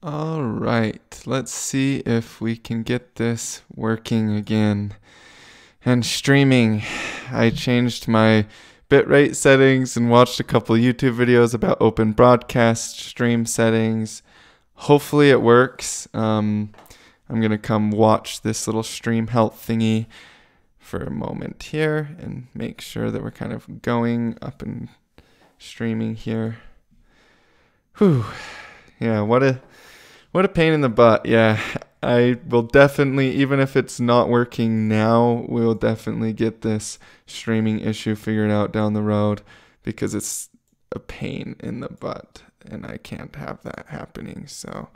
All right, let's see if we can get this working again. And streaming, I changed my bitrate settings and watched a couple YouTube videos about open broadcast stream settings. Hopefully it works. I'm going to come watch this little stream health thingy for a moment here and make sure that we're kind of going up and streaming here. Whew. Yeah, what a pain in the butt. Yeah, I will definitely, even if it's not working now, we'll definitely get this streaming issue figured out down the road because it's a pain in the butt and I can't have that happening. So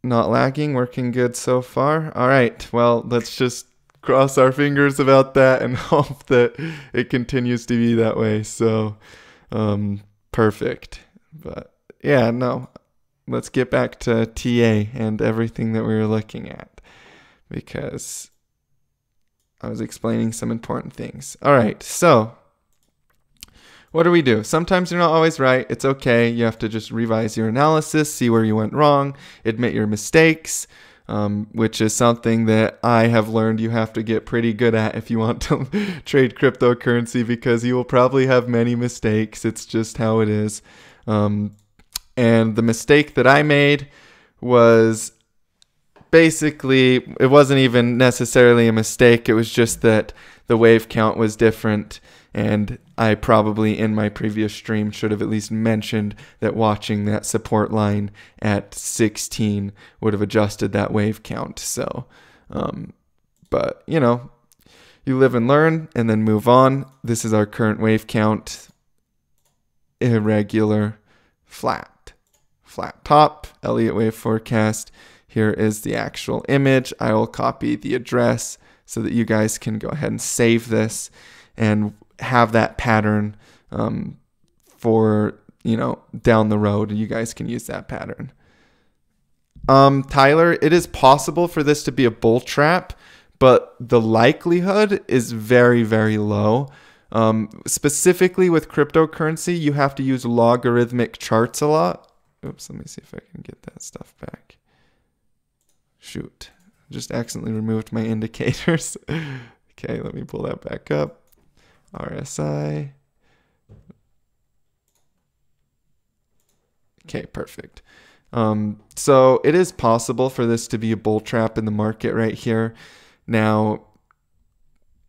not lagging, working good so far. All right, well, let's just cross our fingers about that and hope that it continues to be that way. So perfect. But yeah, no, let's get back to TA and everything that we were looking at because I was explaining some important things. All right, so what do we do? Sometimes you're not always right. It's okay. You have to just revise your analysis, see where you went wrong, admit your mistakes, which is something that I have learned you have to get pretty good at if you want to trade cryptocurrency because you will probably have many mistakes. It's just how it is. And the mistake that I made was basically, it wasn't even necessarily a mistake. It was just that the wave count was different. And I probably in my previous stream should have at least mentioned that watching that support line at 16 would have adjusted that wave count. So, but you know, you live and learn and then move on. This is our current wave count. Irregular, flat top, Elliott wave forecast. Here is the actual image. I will copy the address so that you guys can go ahead and save this and have that pattern for, you know, down the road. You guys can use that pattern. Tyler, it is possible for this to be a bull trap, but the likelihood is very, very low. Specifically with cryptocurrency, you have to use logarithmic charts a lot. Oops, let me see if I can get that stuff back. Shoot, just accidentally removed my indicators. Okay, let me pull that back up. RSI. Okay, perfect. So it is possible for this to be a bull trap in the market right here. Now,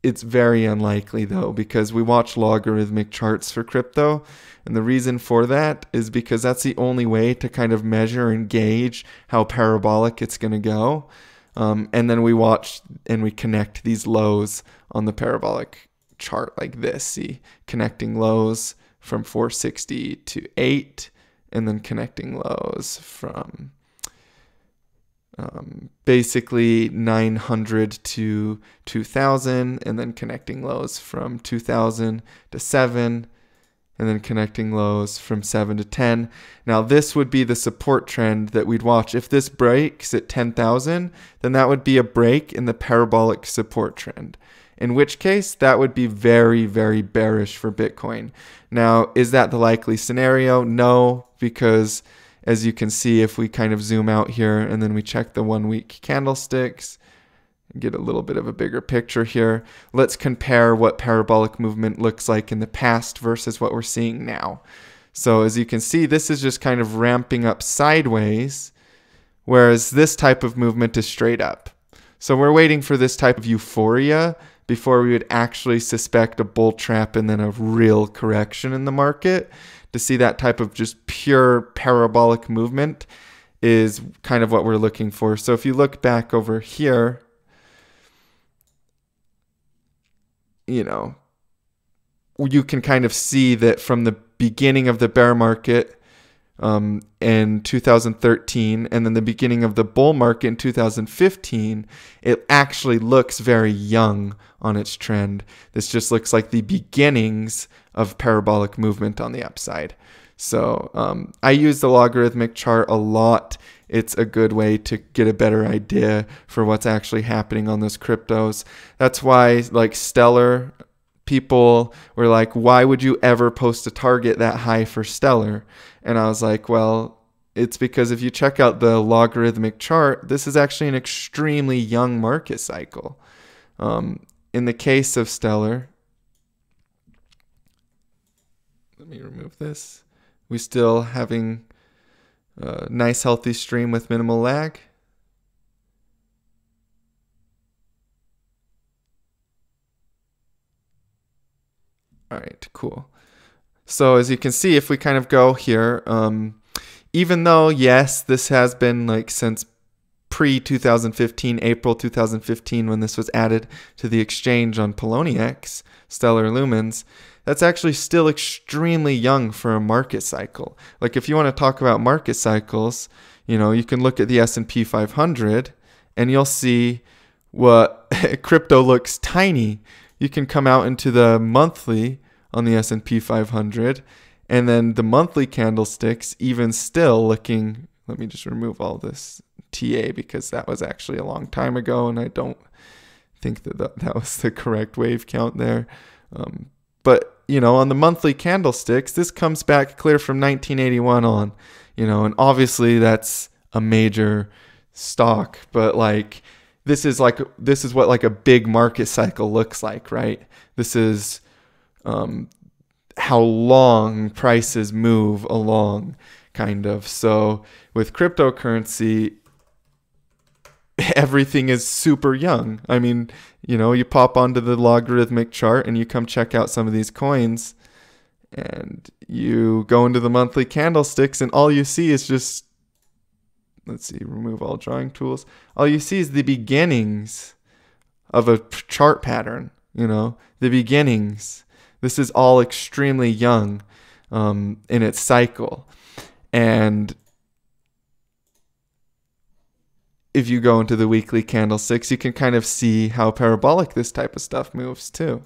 it's very unlikely though, because we watch logarithmic charts for crypto. And the reason for that is because that's the only way to kind of measure and gauge how parabolic it's going to go. And then we watch and we connect these lows on the parabolic chart like this. See, connecting lows from 460 to 8 and then connecting lows from basically 900 to 2000 and then connecting lows from 2000 to 7 and then connecting lows from 7 to 10. Now this would be the support trend that we'd watch. If this breaks at 10,000, then that would be a break in the parabolic support trend. In which case, that would be very, very bearish for Bitcoin. Now, is that the likely scenario? No, because as you can see, if we kind of zoom out here and then we check the 1 week candlesticks, get a little bit of a bigger picture here. Let's compare what parabolic movement looks like in the past versus what we're seeing now. So as you can see, this is just kind of ramping up sideways, whereas this type of movement is straight up. So we're waiting for this type of euphoria before we would actually suspect a bull trap and then a real correction in the market. To see that type of just pure parabolic movement is kind of what we're looking for. So if you look back over here, you know, you can kind of see that from the beginning of the bear market in 2013 and then the beginning of the bull market in 2015, it actually looks very young on its trend. This just looks like the beginnings of parabolic movement on the upside. So I use the logarithmic chart a lot. It's a good way to get a better idea for what's actually happening on those cryptos. That's why, like, Stellar, people were like, why would you ever post a target that high for Stellar? And I was like, well, it's because if you check out the logarithmic chart, this is actually an extremely young market cycle. In the case of Stellar, let me remove this. We still having a nice healthy stream with minimal lag. All right, cool. So as you can see, if we kind of go here, even though, yes, this has been like since pre-2015, April 2015, when this was added to the exchange on Poloniex, Stellar Lumens, that's actually still extremely young for a market cycle. Like if you want to talk about market cycles, you know, you can look at the S&P 500 and you'll see what crypto looks tiny. You can come out into the monthly on the S&P 500, and then the monthly candlesticks even still looking, let me just remove all this TA because that was actually a long time ago and I don't think that was the correct wave count there. But, you know, on the monthly candlesticks, this comes back clear from 1981 on, you know, and obviously that's a major stock, but like this is what like a big market cycle looks like, right? This is how long prices move along, kind of. So with cryptocurrency, everything is super young. I mean, you know, you pop onto the logarithmic chart and you come check out some of these coins and you go into the monthly candlesticks and all you see is just, let's see, remove all drawing tools. All you see is the beginnings of a chart pattern, you know, the beginnings. This is all extremely young in its cycle. And if you go into the weekly candlesticks, you can kind of see how parabolic this type of stuff moves too.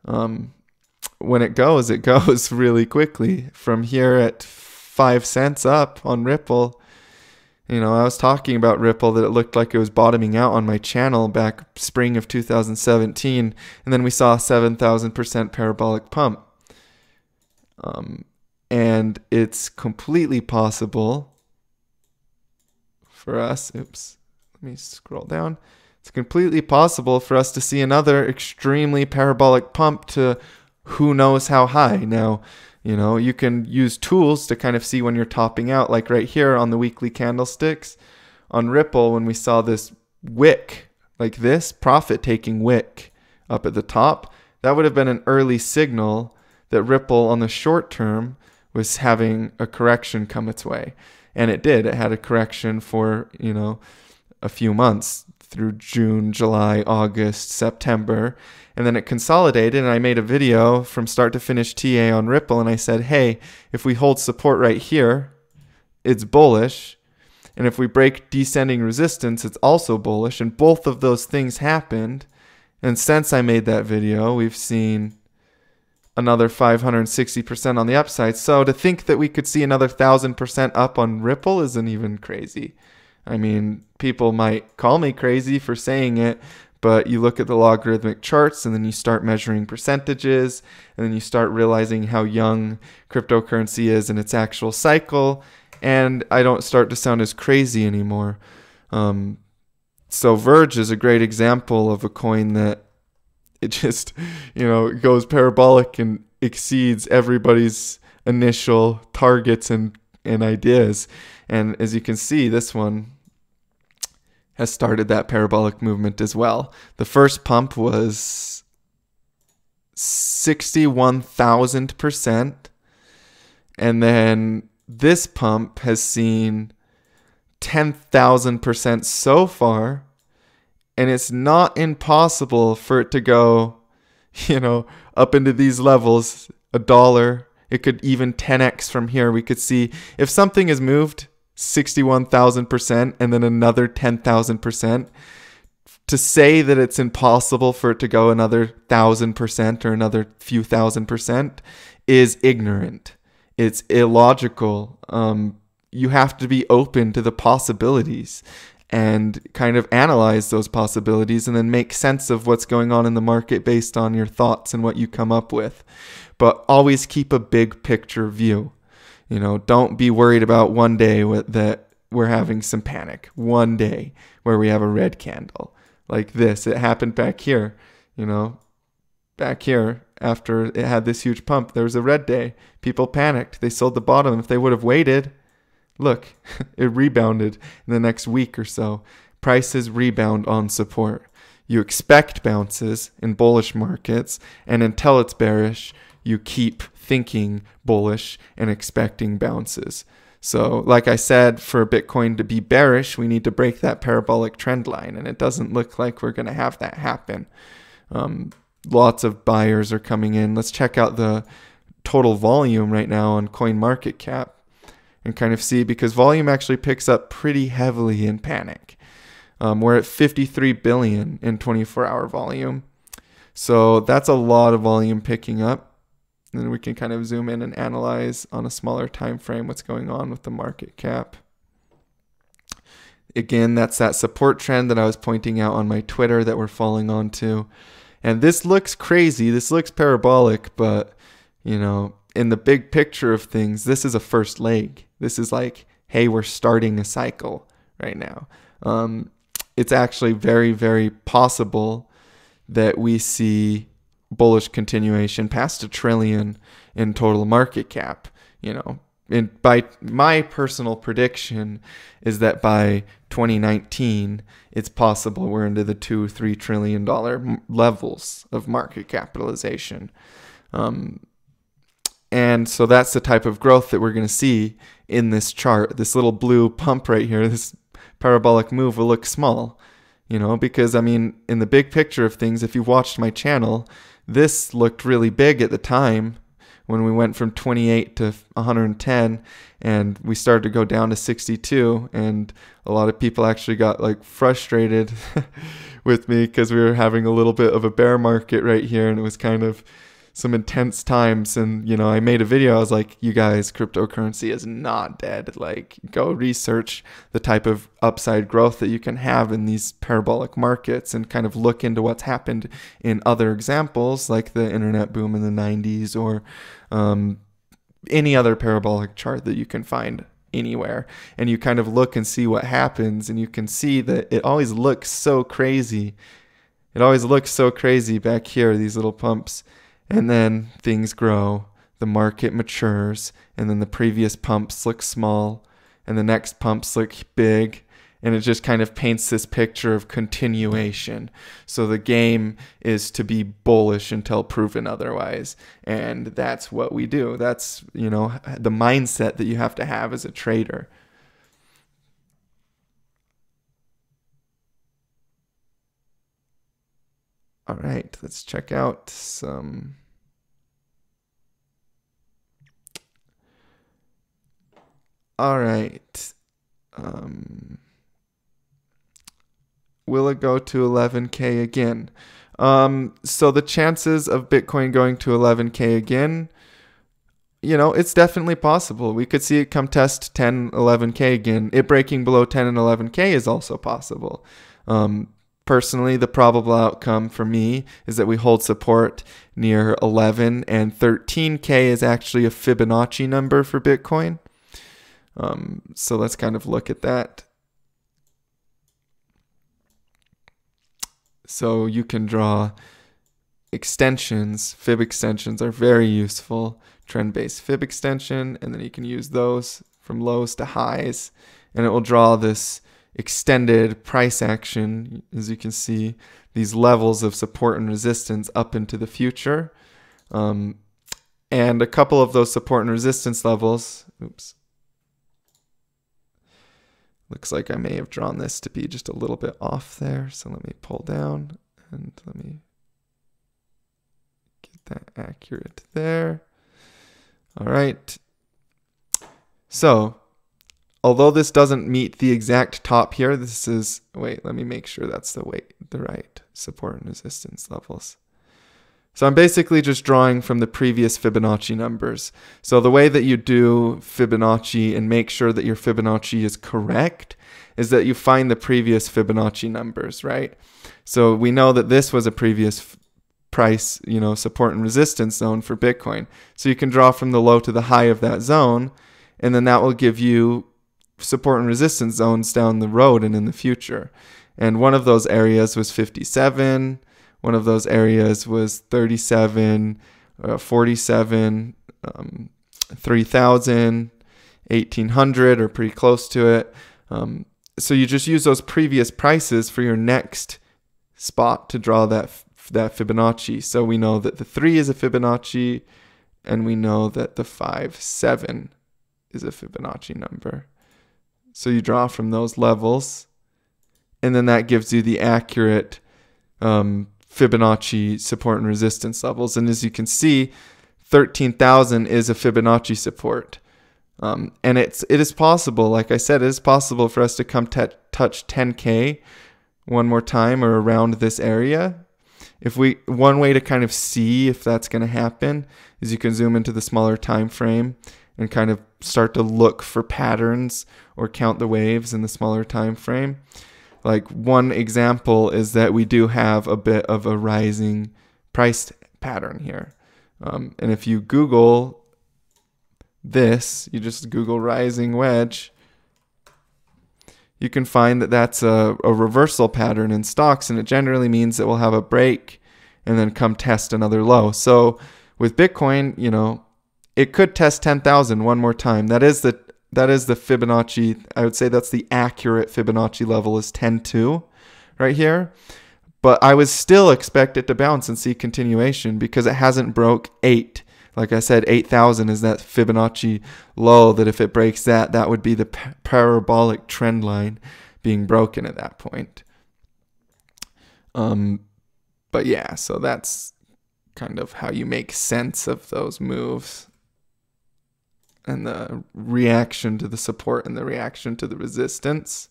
When it goes really quickly. From here at 5 cents up on Ripple, you know, I was talking about Ripple that it looked like it was bottoming out on my channel back spring of 2017, and then we saw a 7,000% parabolic pump. And it's completely possible for us, oops, let me scroll down. It's completely possible for us to see another extremely parabolic pump to who knows how high. Now, you know, you can use tools to kind of see when you're topping out, like right here on the weekly candlesticks. On Ripple, when we saw this wick, like this, profit-taking wick up at the top, that would have been an early signal that Ripple on the short term was having a correction come its way. And it did. It had a correction for, you know, a few months through June, July, August, September. And then it consolidated, and I made a video from start to finish TA on Ripple, and I said, hey, if we hold support right here, it's bullish. And if we break descending resistance, it's also bullish. And both of those things happened. And since I made that video, we've seen another 560% on the upside. So to think that we could see another 1,000% up on Ripple isn't even crazy. I mean, people might call me crazy for saying it, but you look at the logarithmic charts and then you start measuring percentages and then you start realizing how young cryptocurrency is in its actual cycle, and I don't start to sound as crazy anymore. So Verge is a great example of a coin that it just, you know, goes parabolic and exceeds everybody's initial targets and ideas. And as you can see, this one has started that parabolic movement as well. The first pump was 61,000%. And then this pump has seen 10,000% so far. And it's not impossible for it to go, you know, up into these levels, $1. It could even 10x from here. We could see if something has moved 61,000% and then another 10,000%, to say that it's impossible for it to go another 1,000% or another few thousand% is ignorant. It's illogical. You have to be open to the possibilities and kind of analyze those possibilities and then make sense of what's going on in the market based on your thoughts and what you come up with. But always keep a big picture view. You know, don't be worried about one day that we're having some panic. One day where we have a red candle like this. It happened back here, you know, back here after it had this huge pump. There was a red day. People panicked. They sold the bottom. If they would have waited, look, it rebounded in the next week or so. Prices rebound on support. You expect bounces in bullish markets, and until it's bearish, you keep thinking bullish and expecting bounces. So like I said, for Bitcoin to be bearish, we need to break that parabolic trend line, and it doesn't look like we're going to have that happen. Lots of buyers are coming in. Let's check out the total volume right now on CoinMarketCap and kind of see, because volume actually picks up pretty heavily in panic. We're at 53 billion in 24-hour volume. So that's a lot of volume picking up. And then we can kind of zoom in and analyze on a smaller time frame what's going on with the market cap. Again, that's that support trend that I was pointing out on my Twitter that we're falling onto. And this looks crazy. This looks parabolic, but, you know, in the big picture of things, this is a first leg. This is like, hey, we're starting a cycle right now. It's actually very, very possible that we see bullish continuation past $1 trillion in total market cap. You know, and by my personal prediction is that by 2019, it's possible we're into the $2-3 trillion levels of market capitalization. And so that's the type of growth that we're going to see in this chart. This little blue pump right here, this parabolic move will look small, you know, because I mean, in the big picture of things, if you watched my channel, this looked really big at the time when we went from 28 to 110 and we started to go down to 62, and a lot of people actually got like frustrated with me because we were having a little bit of a bear market right here, and it was kind of some intense times. And, you know, I made a video. I was like, you guys, cryptocurrency is not dead. Like, go research the type of upside growth that you can have in these parabolic markets and kind of look into what's happened in other examples like the internet boom in the 90s or any other parabolic chart that you can find anywhere. And you kind of look and see what happens, and you can see that it always looks so crazy. It always looks so crazy back here, these little pumps. And then things grow, the market matures, and then the previous pumps look small, and the next pumps look big, and it just kind of paints this picture of continuation. So the game is to be bullish until proven otherwise, and that's what we do. That's, you know, the mindset that you have to have as a trader. All right, let's check out some. All right. Will it go to 11K again? So the chances of Bitcoin going to 11K again, you know, it's definitely possible. We could see it come test 10, 11K again. It breaking below 10 and 11K is also possible. Personally, the probable outcome for me is that we hold support near 11, and 13K is actually a Fibonacci number for Bitcoin. So let's kind of look at that. So you can draw extensions. Fib extensions are very useful. Trend-based Fib extension, and then you can use those from lows to highs, and it will draw this extended price action, as you can see, these levels of support and resistance up into the future. And a couple of those support and resistance levels, looks like I may have drawn this to be just a little bit off there. So let me pull down and let me get that accurate there. All right. So although this doesn't meet the exact top here, this is, wait, let me make sure that's the right support and resistance levels. So I'm basically just drawing from the previous Fibonacci numbers. So the way that you do Fibonacci and make sure that your Fibonacci is correct is that you find the previous Fibonacci numbers, right? So we know that this was a previous price, you know, support and resistance zone for Bitcoin. So you can draw from the low to the high of that zone, And then that will give you support and resistance zones down the road and in the future. And one of those areas was 57. One of those areas was 37, 47, 3,000, 1,800, or pretty close to it. So you just use those previous prices for your next spot to draw that Fibonacci. So we know that the 3 is a Fibonacci, and we know that the 5, 7 is a Fibonacci number. So you draw from those levels, and then that gives you the accurate Fibonacci support and resistance levels. And as you can see, 13,000 is a Fibonacci support. And it is possible, like I said, it is possible for us to come touch 10K one more time or around this area. One way to kind of see if that's going to happen is you can zoom into the smaller time frame and kind of start to look for patterns or count the waves in the smaller time frame. Like one example is that we do have a bit of a rising price pattern here. And if you Google this, you just Google rising wedge, you can find that that's a reversal pattern in stocks, and it generally means that we'll have a break and then come test another low. So with Bitcoin, you know, it could test 10,000 one more time. That is the Fibonacci. I would say that's the accurate Fibonacci level is 10.2 right here. But I would still expect it to bounce and see continuation because it hasn't broke 8. Like I said, 8,000 is that Fibonacci low that if it breaks that, that would be the parabolic trend line being broken at that point. But yeah, so that's kind of how you make sense of those moves and the reaction to the support and the reaction to the resistance.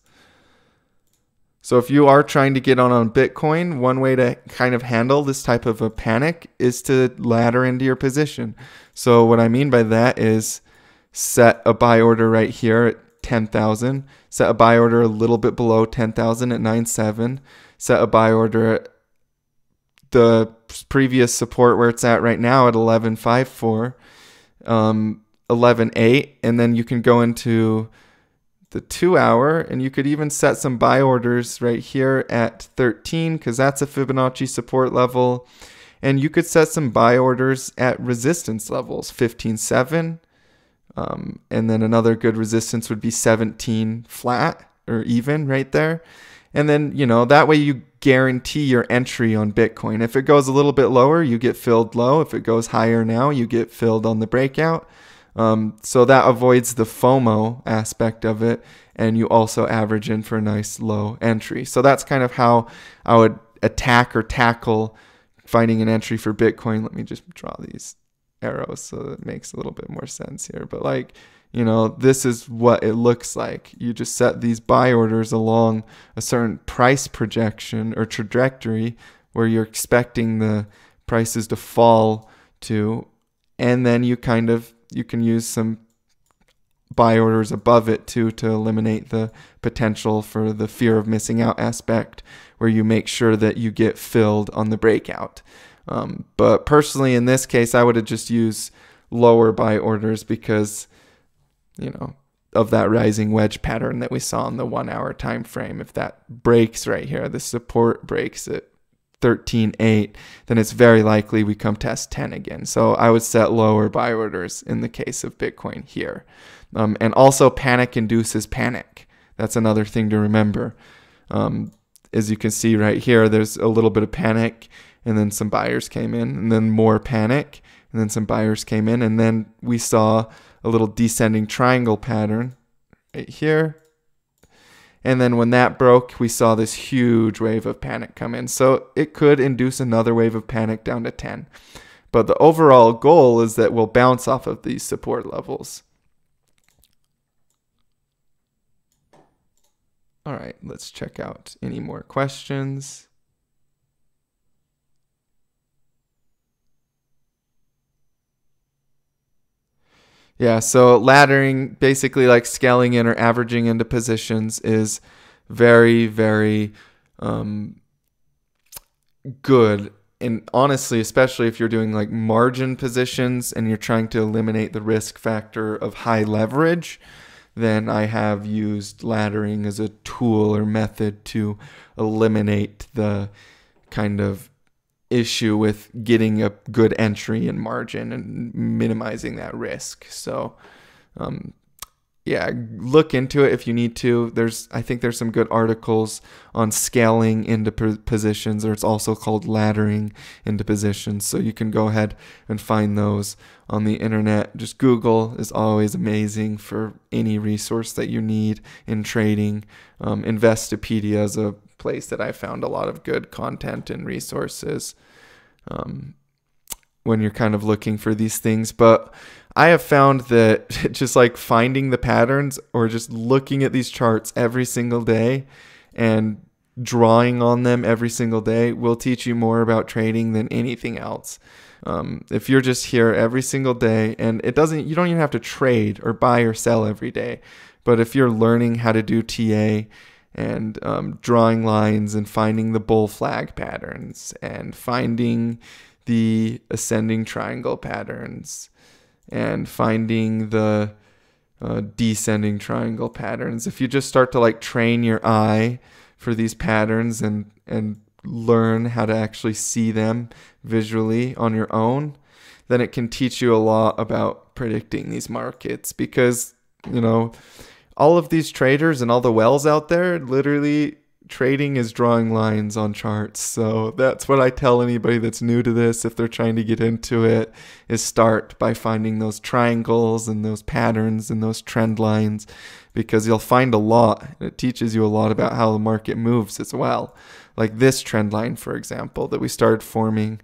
So if you are trying to get on Bitcoin, one way to kind of handle this type of a panic is to ladder into your position. So what I mean by that is set a buy order right here at 10,000, set a buy order a little bit below 10,000 at 9.7, set a buy order at the previous support where it's at right now at 11.54, 11.8, and then you can go into the 2 hour, and you could even set some buy orders right here at 13 because that's a Fibonacci support level, and you could set some buy orders at resistance levels 15.7, and then another good resistance would be 17 flat or even right there. And then, you know, that way you guarantee your entry on Bitcoin. If it goes a little bit lower, you get filled low. If it goes higher now, you get filled on the breakout. So that avoids the FOMO aspect of it, and you also average in for a nice low entry. So that's kind of how I would attack or tackle finding an entry for Bitcoin. Let me just draw these arrows so it makes a little bit more sense here. But like, you know, this is what it looks like. You just set these buy orders along a certain price projection or trajectory where you're expecting the prices to fall to, and then you can use some buy orders above it too to eliminate the potential for the fear of missing out aspect where you make sure that you get filled on the breakout. But personally, in this case, I would have just used lower buy orders because, you know, of that rising wedge pattern that we saw in the 1 hour time frame. If that breaks right here, the support breaks at 13.8, then it's very likely we come test 10 again. So I would set lower buy orders in the case of Bitcoin here. And also panic induces panic. That's another thing to remember. As you can see right here, there's a little bit of panic, and then some buyers came in, and then more panic, and then some buyers came in, and then we saw a little descending triangle pattern right here. And then when that broke, we saw this huge wave of panic come in. So it could induce another wave of panic down to 10. But the overall goal is that we'll bounce off of these support levels. All right, let's check out any more questions. Yeah, so laddering, basically like scaling in or averaging into positions, is very, very good and honestly, especially if you're doing like margin positions and you're trying to eliminate the risk factor of high leverage, then I have used laddering as a tool or method to eliminate the kind of issue with getting a good entry in margin and minimizing that risk. So yeah, look into it if you need to. I think there's some good articles on scaling into positions, or it's also called laddering into positions. So you can go ahead and find those on the internet. Just Google is always amazing for any resource that you need in trading. Investopedia is a place that I found a lot of good content and resources when you're kind of looking for these things. But I have found that just like finding the patterns or just looking at these charts every single day and drawing on them every single day will teach you more about trading than anything else. If you're just here every single day, and you don't even have to trade or buy or sell every day, but if you're learning how to do TA and drawing lines and finding the bull flag patterns and finding the ascending triangle patterns and finding the descending triangle patterns, if you just start to like train your eye for these patterns and learn how to actually see them visually on your own, then it can teach you a lot about predicting these markets. Because, you know, all of these traders and all the whales out there, literally trading is drawing lines on charts. So that's what I tell anybody that's new to this, if they're trying to get into it, is start by finding those triangles and those patterns and those trend lines, because you'll find a lot. It teaches you a lot about how the market moves as well. Like this trend line, for example, that we started forming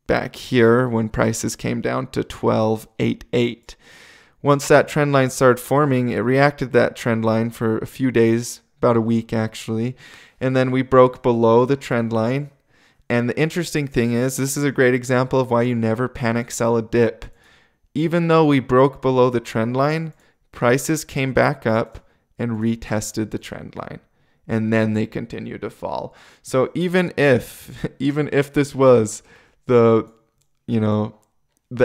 back here when prices came down to 12.88. Once that trend line started forming, it reacted that trend line for a few days, about a week actually, and then we broke below the trend line. And the interesting thing is, this is a great example of why you never panic sell a dip. Even though we broke below the trend line, prices came back up and retested the trend line, and then they continue to fall. So even if this was the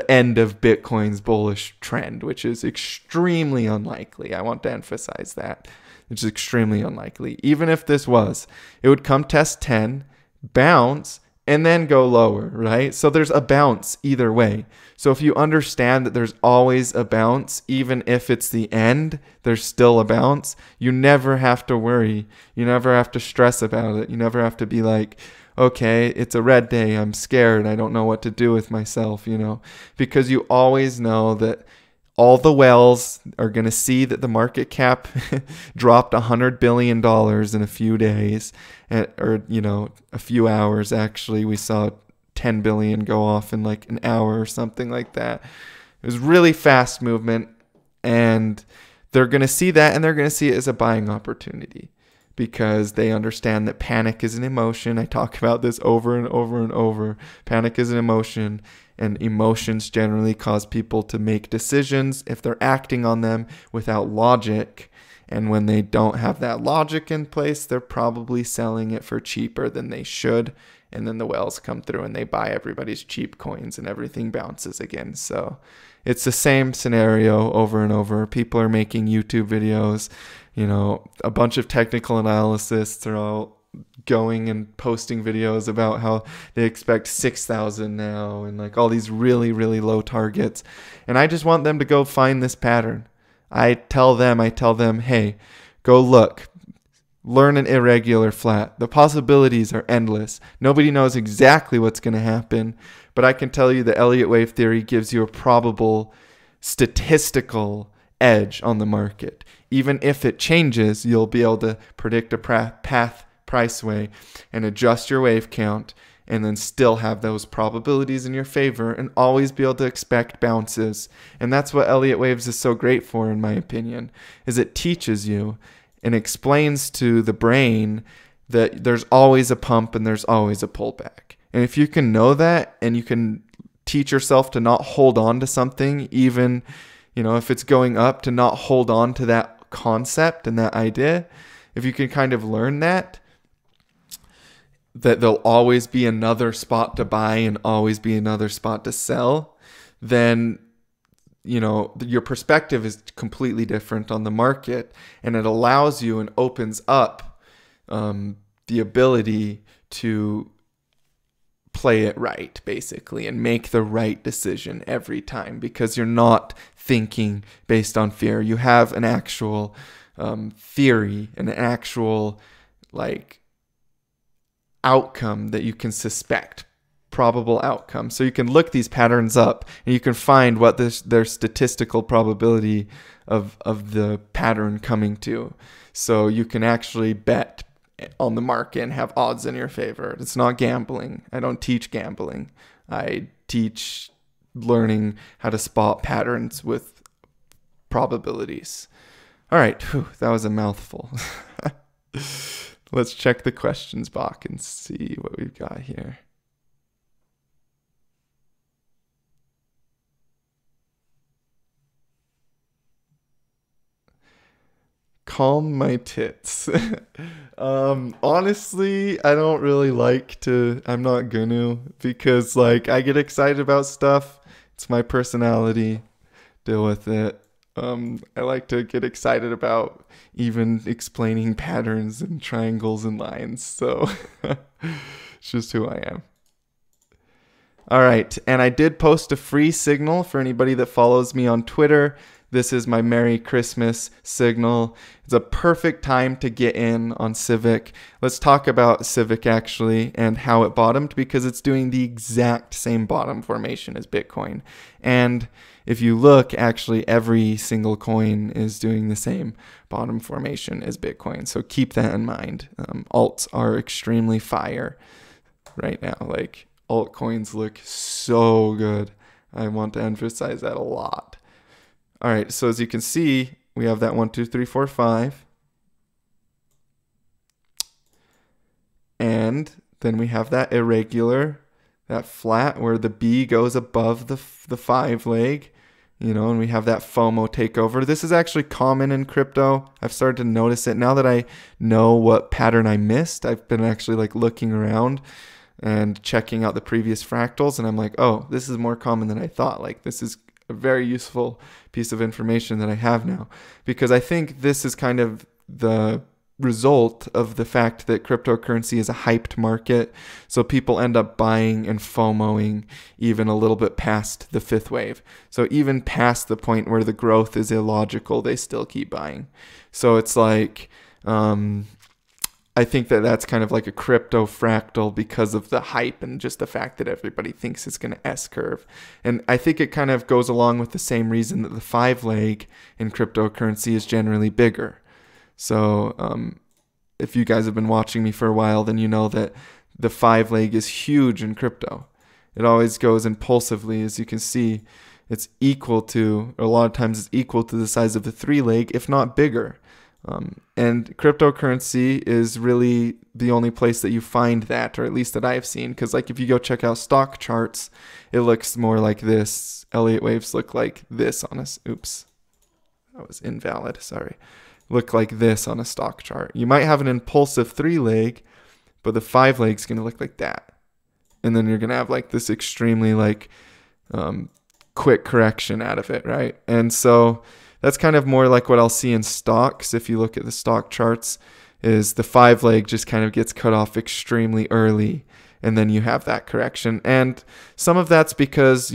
end of Bitcoin's bullish trend, which is extremely unlikely, I want to emphasize that, which is extremely unlikely. Even if this was, it would come test 10, bounce, and then go lower, right? So there's a bounce either way. So if you understand that there's always a bounce, even if it's the end, there's still a bounce, you never have to worry. You never have to stress about it. You never have to be like, okay, it's a red day, I'm scared, I don't know what to do with myself, because you always know that all the whales are going to see that the market cap dropped $100 billion in a few days, or a few hours. Actually, we saw 10 billion go off in like an hour or something like that. It was really fast movement, and they're going to see that, and they're going to see it as a buying opportunity, because they understand that panic is an emotion. I talk about this over and over and over. Panic is an emotion, and emotions generally cause people to make decisions if they're acting on them without logic. And when they don't have that logic in place, they're probably selling it for cheaper than they should. And then the whales come through and they buy everybody's cheap coins and everything bounces again. So it's the same scenario over and over. People are making YouTube videos, a bunch of technical analysts are all going and posting videos about how they expect 6,000 now and like all these really, really low targets. And I just want them to go find this pattern. I tell them, hey, go look, learn an irregular flat. The possibilities are endless. Nobody knows exactly what's going to happen, but I can tell you the Elliott wave theory gives you a probable statistical edge on the market. Even if it changes, you'll be able to predict a path price way and adjust your wave count, and then still have those probabilities in your favor and always be able to expect bounces. And that's what Elliott waves is so great for, in my opinion, is it teaches you and explains to the brain that there's always a pump and there's always a pullback. And if you can know that, and you can teach yourself to not hold on to something, even if it's going up, to not hold on to that concept and that idea, if you can kind of learn that, that there'll always be another spot to buy and always be another spot to sell, then your perspective is completely different on the market, and it allows you and opens up the ability to play it right, basically, and make the right decision every time, because you're not thinking based on fear. You have an actual theory, an actual outcome that you can suspect, probable outcome. So you can look these patterns up and you can find what their statistical probability of the pattern coming to. So you can actually bet on the market and have odds in your favor. It's not gambling. I don't teach gambling. I teach learning how to spot patterns with probabilities. All right, that was a mouthful. Let's check the questions box and see what we've got here. Calm my tits. Honestly, I don't really like to, I'm not gonna, because I get excited about stuff. It's my personality. Deal with it. I like to get excited about even explaining patterns and triangles and lines. So it's just who I am. All right. And I did post a free signal for anybody that follows me on Twitter. This is my Merry Christmas signal. It's a perfect time to get in on Civic. Let's talk about Civic actually and how it bottomed, because it's doing the exact same bottom formation as Bitcoin. And if you look, actually every single coin is doing the same bottom formation as Bitcoin. So keep that in mind. Alts are extremely fire right now. Altcoins look so good. I want to emphasize that a lot. All right, so as you can see, we have that 1, 2, 3, 4, 5. And then we have that irregular, that flat where the B goes above the 5 leg, and we have that FOMO takeover. This is actually common in crypto. I've started to notice it now that I know what pattern I missed. I've been actually looking around and checking out the previous fractals, and I'm like, oh, this is more common than I thought. This is a very useful piece of information that I have now, because I think this is kind of the result of the fact that cryptocurrency is a hyped market. So people end up buying and FOMOing even a little bit past the 5th wave. So even past the point where the growth is illogical, they still keep buying. So it's I think that that's kind of like a crypto fractal because of the hype and just the fact that everybody thinks it's going to S-curve. And I think it kind of goes along with the same reason that the 5 leg in cryptocurrency is generally bigger. So if you guys have been watching me for a while, then you know that the 5 leg is huge in crypto. It always goes impulsively. As you can see, it's equal to, or a lot of times it's equal to the size of the 3 leg, if not bigger. And cryptocurrency is really the only place that you find that, or at least that I have seen. Because if you go check out stock charts, it looks more like this. Elliott waves look like this on a, oops, that was invalid, sorry. Look like this on a stock chart. You might have an impulsive 3 leg, but the 5 leg is going to look like that. And then you're going to have this extremely quick correction out of it, right? And so that's kind of more like what I'll see in stocks. If you look at the stock charts, is the 5 leg just kind of gets cut off extremely early, and then you have that correction. And some of that's because,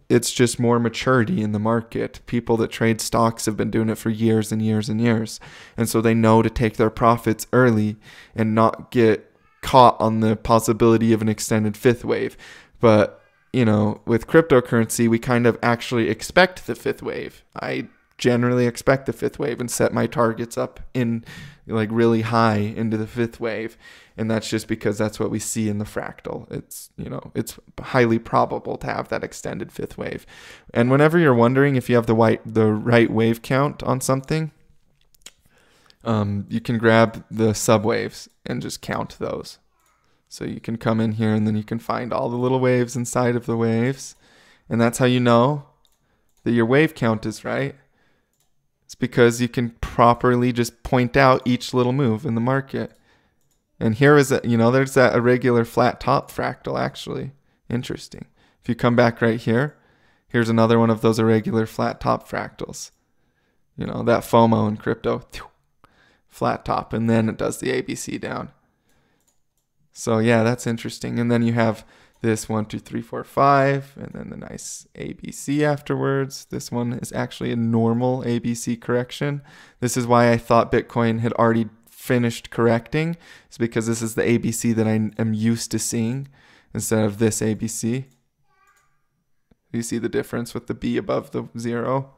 it's just more maturity in the market. People that trade stocks have been doing it for years and years and years. And so they know to take their profits early and not get caught on the possibility of an extended 5th wave. But with cryptocurrency, we kind of actually expect the 5th wave. I generally expect the 5th wave and set my targets up in really high into the 5th wave. And that's just because that's what we see in the fractal. It's, it's highly probable to have that extended 5th wave. And whenever you're wondering if you have the right wave count on something, you can grab the subwaves and just count those. So you can come in here and then you can find all the little waves inside of the waves. And that's how you know that your wave count is right. It's because you can properly just point out each little move in the market. And here is there's that irregular flat top fractal actually. Interesting. If you come back right here, here's another one of those irregular flat top fractals. That FOMO in crypto, flat top, and then it does the ABC down. So yeah, that's interesting. And then you have this 1, 2, 3, 4, 5, and then the nice ABC afterwards. This one is actually a normal ABC correction. This is why I thought Bitcoin had already finished correcting. It's because this is the ABC that I am used to seeing instead of this ABC. You see the difference with the B above the 0?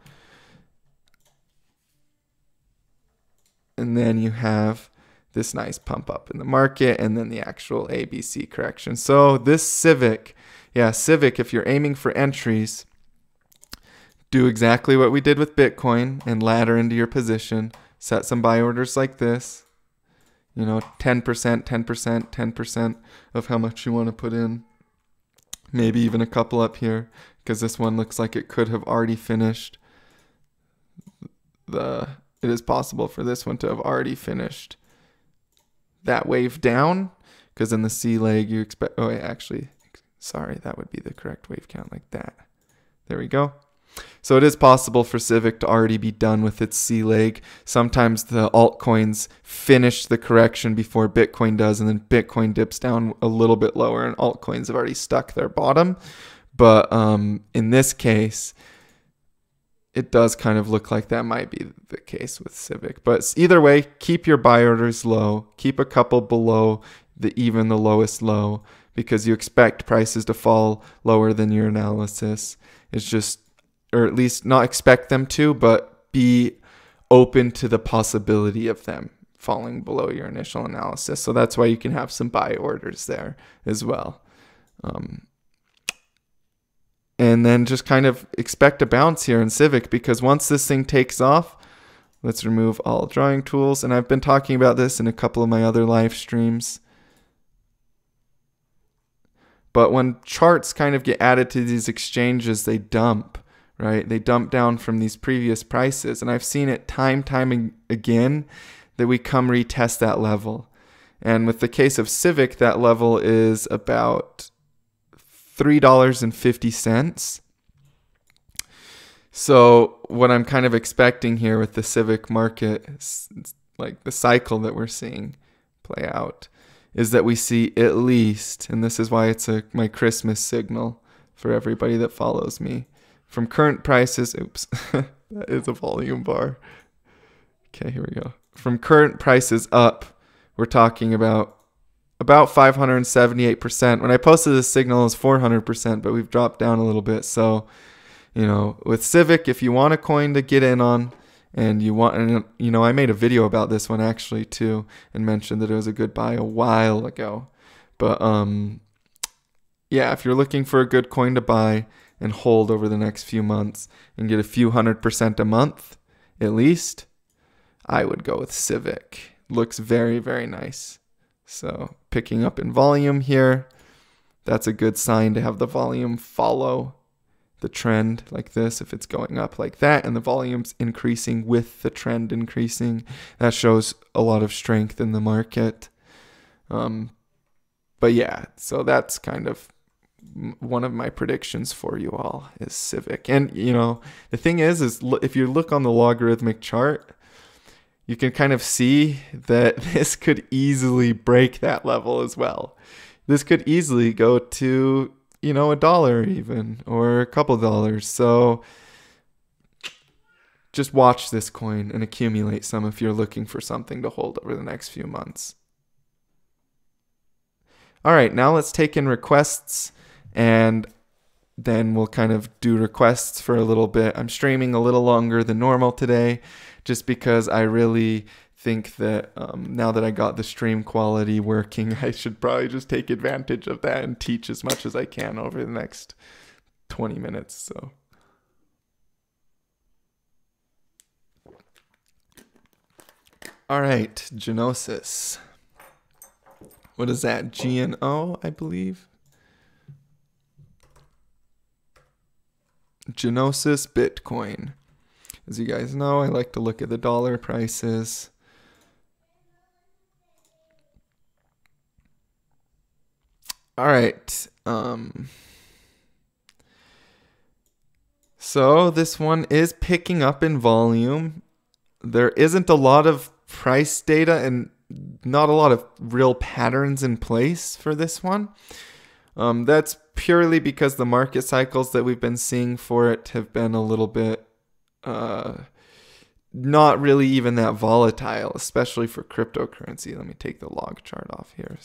And then you have this nice pump up in the market and then the actual ABC correction. So this Civic, if you're aiming for entries, do exactly what we did with Bitcoin and ladder into your position. Set some buy orders like this. 10%, 10%, 10% of how much you want to put in. Maybe even a couple up here because this one looks like it could have already finished. It is possible for this one to have already finished that wave down, because in the C leg you expect, sorry, that would be the correct wave count, like that. There we go. So it is possible for Civic to already be done with its C leg. Sometimes the altcoins finish the correction before Bitcoin does, and then Bitcoin dips down a little bit lower and altcoins have already stuck their bottom. But in this case, it does kind of look like that might be the case with Civic. But either way, keep your buy orders low. Keep a couple below even the lowest low, because you expect prices to fall lower than your analysis. It's just, or at least not expect them to, but be open to the possibility of them falling below your initial analysis. So that's why you can have some buy orders there as well. And then just kind of expect a bounce here in Civic, because once this thing takes off, let's remove all drawing tools. And I've been talking about this in a couple of my other live streams. But when charts kind of get added to these exchanges, they dump, right? They dump down from these previous prices. And I've seen it time again that we come retest that level. And with the case of Civic, that level is about $3.50. So what I'm kind of expecting here with the Civic market, like the cycle that we're seeing play out, is that we see at least, and this is why it's my Christmas signal for everybody that follows me, from current prices, oops, that is a volume bar. Okay, here we go. From current prices up, we're talking about 578%. When I posted this signal, it was 400%, but we've dropped down a little bit. So, with Civic, if you want a coin to get in on, and I made a video about this one actually too, and mentioned that it was a good buy a while ago. But yeah, if you're looking for a good coin to buy and hold over the next few months and get a few 100% a month, at least, I would go with Civic. Looks very, very nice. So picking up in volume here, that's a good sign to have the volume follow the trend like this. If it's going up like that and the volume's increasing with the trend increasing, that shows a lot of strength in the market. But yeah, so that's kind of one of my predictions for you all is Civic. And the thing is if you look on the logarithmic chart, you can kind of see that this could easily break that level as well. This could easily go to, $1 even, or a couple dollars. So just watch this coin and accumulate some if you're looking for something to hold over the next few months. All right, now let's take in requests, and then we'll kind of do requests for a little bit. I'm streaming a little longer than normal today, just because I really think that now that I got the stream quality working, I should probably just take advantage of that and teach as much as I can over the next 20 minutes. So, all right, Genosis. What is that? GNO, I believe. Genosis Bitcoin. As you guys know, I like to look at the dollar prices. All right. So this one is picking up in volume. There isn't a lot of price data and not a lot of real patterns in place for this one. That's purely because the market cycles that we've been seeing for it have been a little bit not really even that volatile, especially for cryptocurrency. Let me take the log chart off here.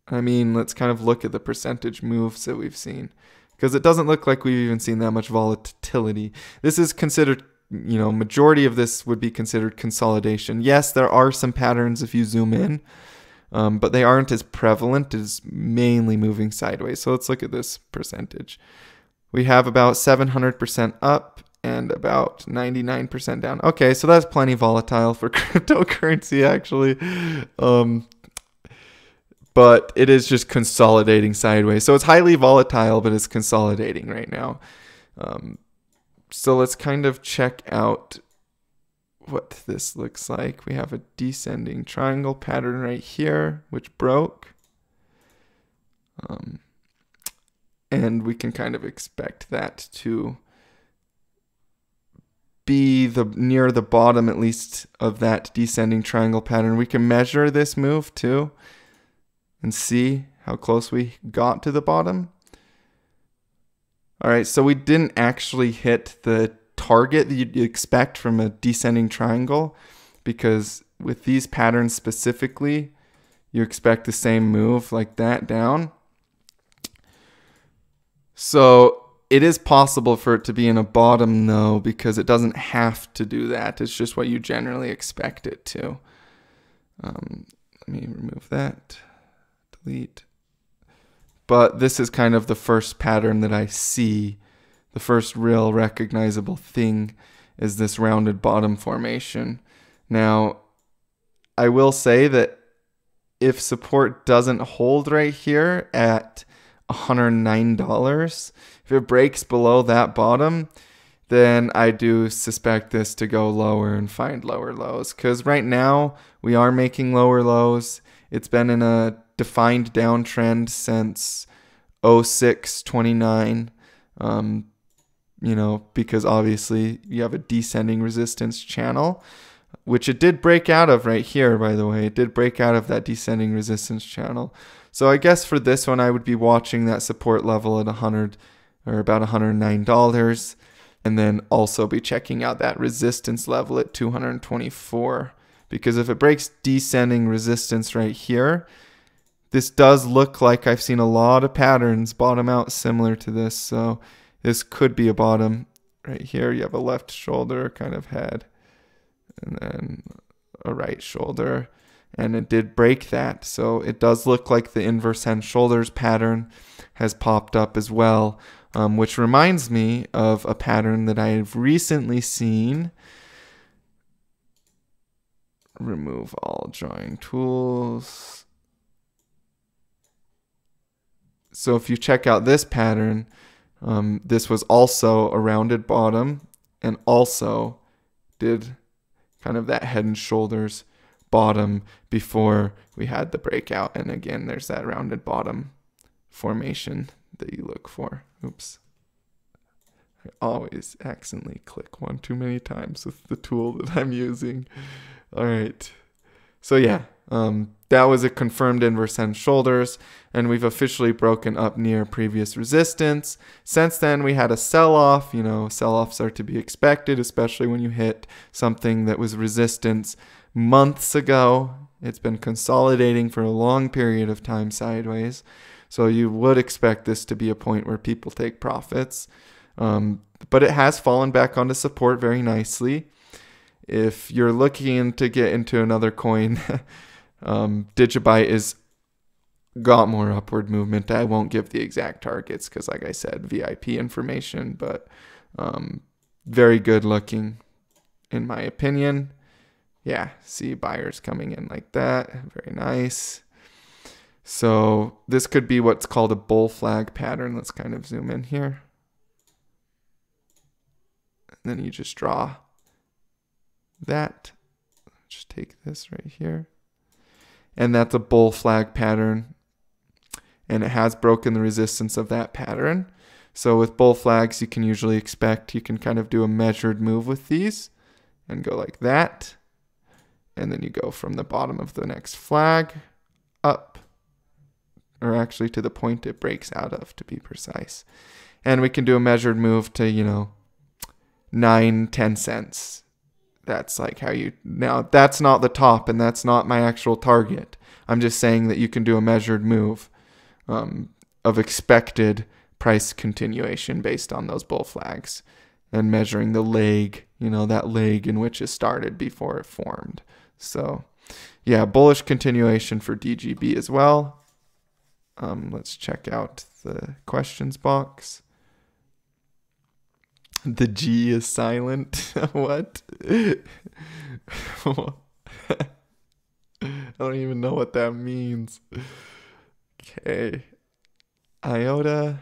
I mean, let's kind of look at the percentage moves that we've seen, because it doesn't look like we've even seen that much volatility. This is considered, majority of this would be considered consolidation. Yes, there are some patterns if you zoom in, but they aren't as prevalent as mainly moving sideways. So let's look at this percentage. We have about 700% up and about 99% down. Okay, so that's plenty volatile for cryptocurrency, actually. But it is just consolidating sideways. So it's highly volatile, but it's consolidating right now. So let's kind of check out what this looks like. We have a descending triangle pattern right here, which broke. And we can kind of expect that to be near the bottom, at least, of that descending triangle pattern. We can measure this move too and see how close we got to the bottom. All right, so we didn't actually hit the target that you'd expect from a descending triangle, because with these patterns specifically, you expect the same move like that down. So it is possible for it to be in a bottom though, because it doesn't have to do that. It's just what you generally expect it to. Let me remove that. Delete. But this is kind of the first pattern that I see. The first real recognizable thing is this rounded bottom formation. Now, I will say that if support doesn't hold right here at $109, if it breaks below that bottom, then I do suspect this to go lower and find lower lows. Because right now, we are making lower lows. It's been in a defined downtrend since 0629, because obviously you have a descending resistance channel, which it did break out of right here, by the way. It did break out of that descending resistance channel. So I guess for this one, I would be watching that support level at 100 or about $109, and then also be checking out that resistance level at 224, because if it breaks descending resistance right here, this does look like I've seen a lot of patterns bottom out similar to this. So this could be a bottom right here. You have a left shoulder kind of head and then a right shoulder. And it did break that. So it does look like the inverse head and shoulders pattern has popped up as well, which reminds me of a pattern that I have recently seen. Remove all drawing tools. So if you check out this pattern, this was also a rounded bottom and also did kind of that head and shoulders bottom before we had the breakout. And again, there's that rounded bottom formation that you look for. Oops. I always accidentally click one too many times with the tool that I'm using. All right. So yeah, that was a confirmed inverse head and shoulders, and we've officially broken up near previous resistance. Since then, we had a sell-off. Sell-offs are to be expected, especially when you hit something that was resistance months ago. It's been consolidating for a long period of time sideways. So you would expect this to be a point where people take profits. But it has fallen back onto support very nicely. If you're looking to get into another coin, Digibyte is got more upward movement. I won't give the exact targets because, like I said, VIP information, but very good looking in my opinion. Yeah, see buyers coming in like that. Very nice. So this could be what's called a bull flag pattern. Let's kind of zoom in here. And then you just draw that. Just take this right here. and that's a bull flag pattern, and it has broken the resistance of that pattern. So with bull flags, you can usually expect, you can kind of do a measured move with these and go like that. And then you go from the bottom of the next flag up, or actually to the point it breaks out of, to be precise. And we can do a measured move to, 9-10 cents. That's like how you, now that's not the top and that's not my actual target. I'm just saying that you can do a measured move of expected price continuation based on those bull flags and measuring the leg, that leg in which it started before it formed. So yeah, bullish continuation for DGB as well. Let's check out the questions box. The G is silent. What? I don't even know what that means. Okay. IOTA.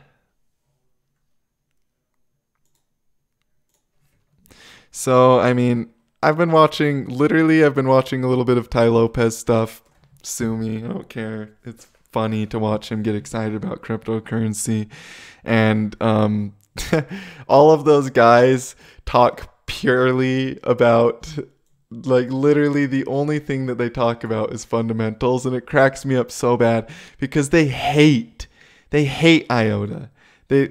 So, I've been watching a little bit of Tai Lopez stuff. Sue me, I don't care. It's funny to watch him get excited about cryptocurrency. And all of those guys talk purely about, literally the only thing that they talk about is fundamentals. And it cracks me up so bad because they hate IOTA. They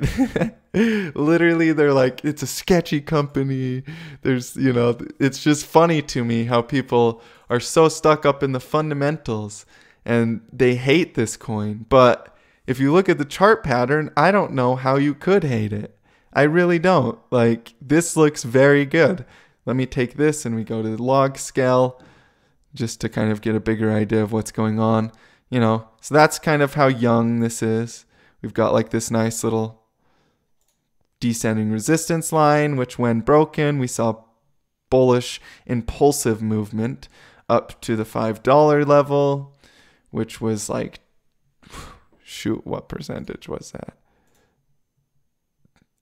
literally, they're like, it's a sketchy company. There's, it's just funny to me how people are so stuck up in the fundamentals and they hate this coin. But if you look at the chart pattern, I don't know how you could hate it. I really don't. This looks very good. Let me take this and we go to the log scale just to kind of get a bigger idea of what's going on. So that's kind of how young this is. We've got this nice little descending resistance line, which when broken, we saw bullish impulsive movement up to the $5 level, which was shoot, what percentage was that?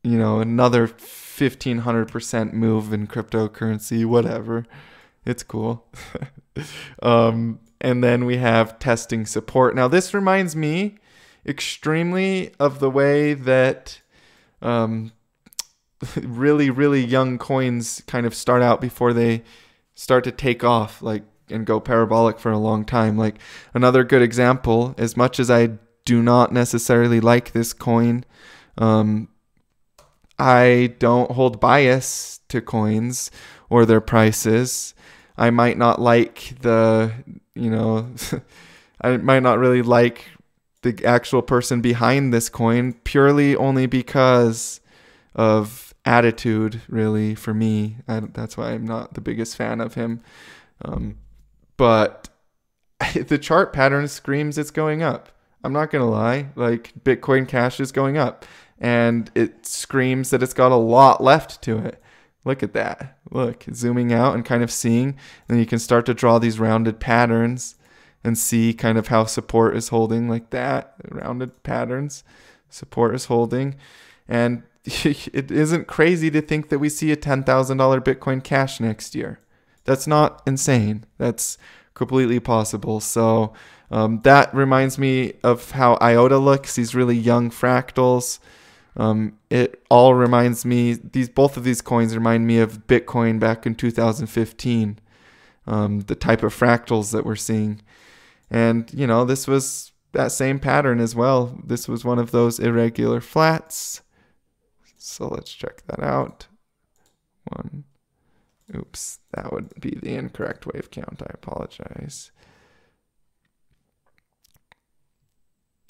Another 1,500% move in cryptocurrency, whatever. It's cool. And then we have testing support. Now this reminds me extremely of the way that really, really young coins kind of start out before they start to take off, and go parabolic for a long time. Another good example, as much as I do not necessarily like this coin, I don't hold bias to coins or their prices. I might not like I might not really like the actual person behind this coin purely only because of attitude, really, for me. That's why I'm not the biggest fan of him. But the chart pattern screams it's going up. I'm not going to lie. Bitcoin Cash is going up. And it screams that it's got a lot left to it. Look at that. Look, zooming out and kind of seeing. And you can start to draw these rounded patterns and see kind of how support is holding like that. Rounded patterns. Support is holding. And it isn't crazy to think that we see a $10,000 Bitcoin Cash next year. That's not insane. That's completely possible. So that reminds me of how IOTA looks, these really young fractals. It all reminds me, both of these coins remind me of Bitcoin back in 2015, the type of fractals that we're seeing. And, this was that same pattern as well. This was one of those irregular flats. So let's check that out. Oops, that would be the incorrect wave count. I apologize.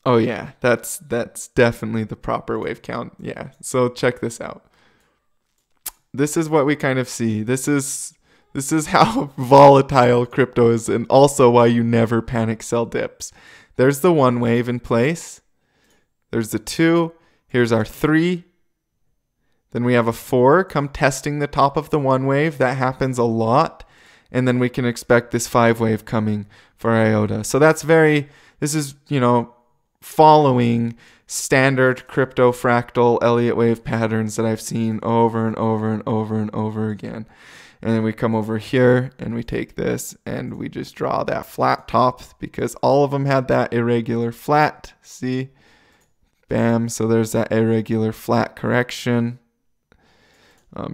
Oh yeah, that's definitely the proper wave count. Yeah, so check this out. This is what we kind of see. This is how volatile crypto is, and also why you never panic sell dips. There's the 1 wave in place. There's the 2. Here's our 3. Then we have a 4 come testing the top of the 1 wave. That happens a lot. And then we can expect this 5 wave coming for IOTA. So this is, following standard crypto fractal Elliott wave patterns that I've seen over and over and over and over again. And then we come over here and we take this and we just draw that flat top because all of them had that irregular flat. See? Bam. So there's that irregular flat correction.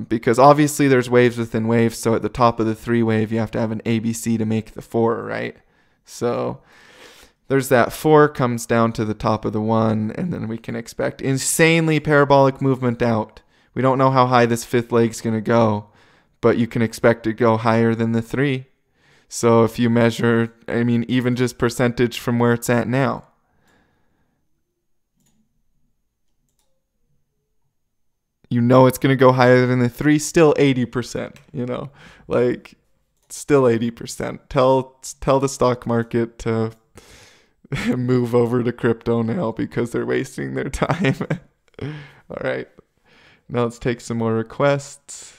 Because obviously there's waves within waves. So at the top of the 3 wave, you have to have an ABC to make the 4, right? So there's that 4 comes down to the top of the 1. And then we can expect insanely parabolic movement out. We don't know how high this 5th leg's going to go, but you can expect it to go higher than the 3. So if you measure, I mean, even just percentage from where it's at now. You know it's going to go higher than the 3, still 80%, you know, like still 80%. Tell the stock market to move over to crypto now because they're wasting their time. All right, now let's take some more requests.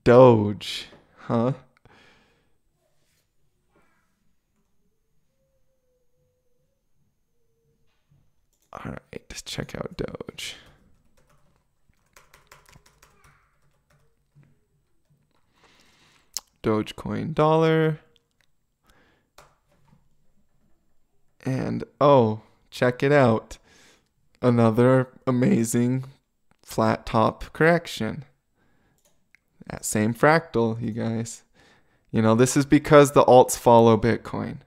Doge, huh? All right, let's check out Doge. Dogecoin dollar. And oh, check it out. Another amazing flat top correction. That same fractal, you guys. You know, this is because the alts follow Bitcoin.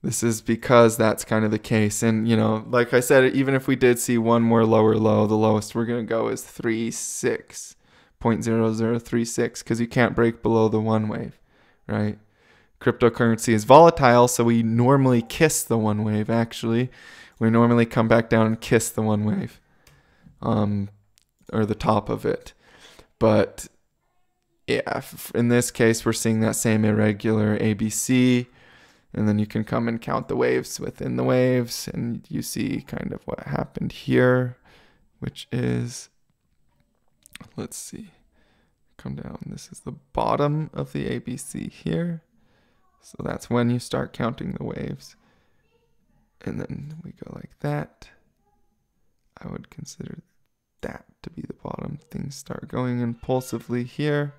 This is because that's kind of the case. And, you know, like I said, even if we did see one more lower low, the lowest we're going to go is 0.0036, because you can't break below the 1 wave, right? Cryptocurrency is volatile, so we normally kiss the 1 wave, actually. We normally come back down and kiss the 1 wave, or the top of it. But, yeah, in this case, we're seeing that same irregular ABC. And then you can come and count the waves within the waves. And you see kind of what happened here, which is, let's see, come down. This is the bottom of the ABC here. So that's when you start counting the waves. And then we go like that. I would consider that to be the bottom. Things start going impulsively here.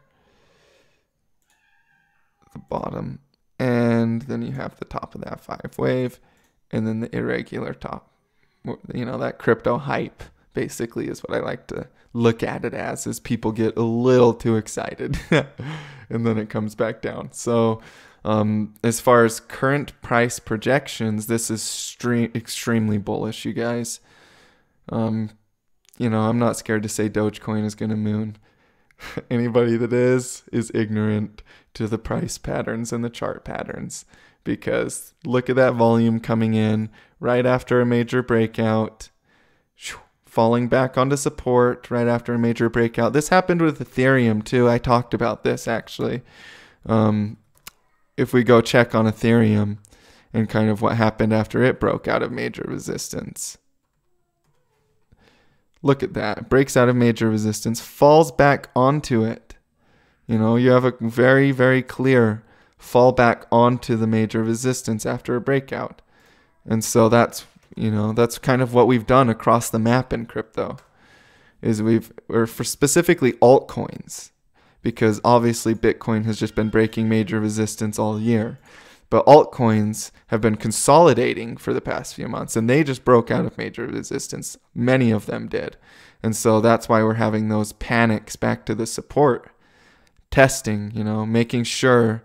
The bottom. And then you have the top of that 5 wave, and then the irregular top. You know, that crypto hype basically is what I like to look at it as people get a little too excited, and then it comes back down. So as far as current price projections, this is extremely bullish, you guys. You know, I'm not scared to say Dogecoin is going to moon. Anybody that is ignorant to the price patterns and the chart patterns, because look at that volume coming in right after a major breakout, falling back onto support right after a major breakout. This happened with Ethereum too. I talked about this actually. If we go check on Ethereum and kind of what happened after it broke out of major resistance. Look at that. It breaks out of major resistance, falls back onto it. You know, you have a very, very clear fall back onto the major resistance after a breakout. And so that's, you know, that's kind of what we've done across the map in crypto. Is we're for specifically altcoins, because obviously Bitcoin has just been breaking major resistance all year. But altcoins have been consolidating for the past few months, and they just broke out of major resistance. Many of them did. And so that's why we're having those panics back to the support. Testing, you know, making sure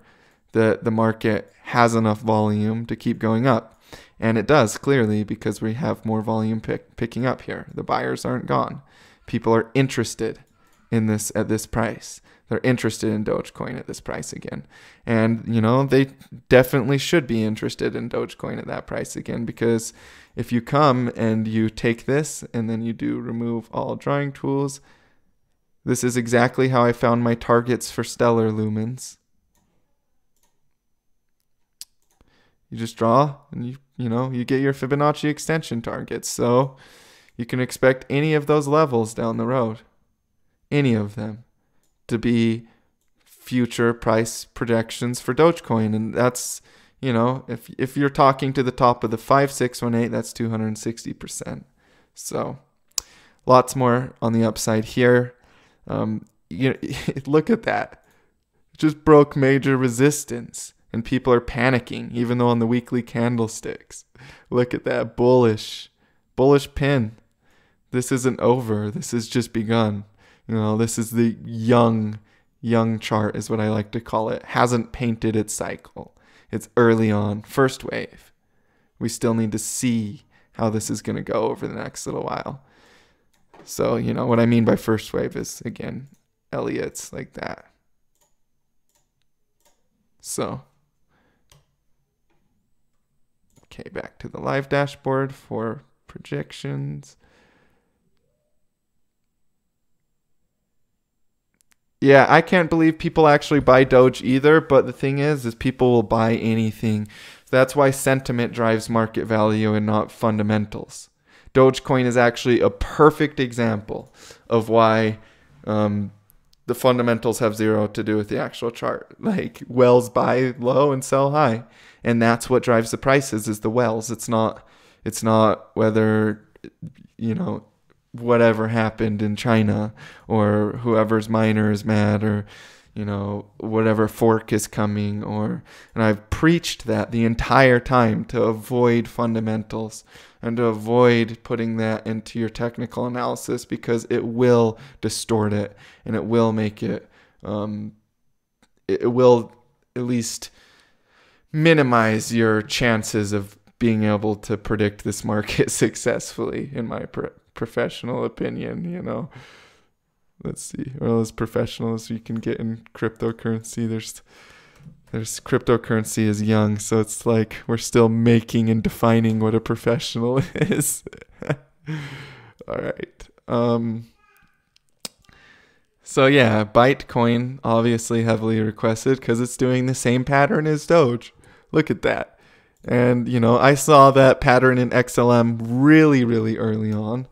that the market has enough volume to keep going up. And it does, clearly, because we have more volume picking up here. The buyers aren't gone. People are interested in this at this price. They're interested in Dogecoin at this price again. And, you know, they definitely should be interested in Dogecoin at that price again, because if you come and you take this and then you do remove all drawing tools, this is exactly how I found my targets for stellar lumens. You just draw and you get your Fibonacci extension targets. So you can expect any of those levels down the road, any of them, to be future price projections for Dogecoin. And that's, if you're talking to the top of the 5618, that's 260%. So lots more on the upside here. Look at that. It just broke major resistance and people are panicking, even though on the weekly candlesticks. Look at that bullish pin. This isn't over. This has just begun. This is the young chart is what I like to call it. Hasn't painted its cycle. It's early on, first wave. We still need to see how this is going to go over the next little while. So, what I mean by first wave is, again, Elliott's like that. So, okay, back to the live dashboard for projections. Yeah, I can't believe people actually buy Doge either, but the thing is people will buy anything. That's why sentiment drives market value and not fundamentals. Dogecoin is actually a perfect example of why the fundamentals have zero to do with the actual chart. Like whales buy low and sell high, and that's what drives the prices is the whales. It's not whether whatever happened in China or whoever's miner is mad or whatever fork is coming, and I've preached that the entire time to avoid fundamentals and to avoid putting that into your technical analysis because it will distort it and it will make it it will at least minimize your chances of being able to predict this market successfully, in my professional opinion. Let's see, or as professional as you can get in cryptocurrency. There's cryptocurrency is young, so it's like we're still making and defining what a professional is. All right. So yeah, Bytecoin obviously heavily requested because it's doing the same pattern as Doge. Look at that. And I saw that pattern in XLM really, really early on.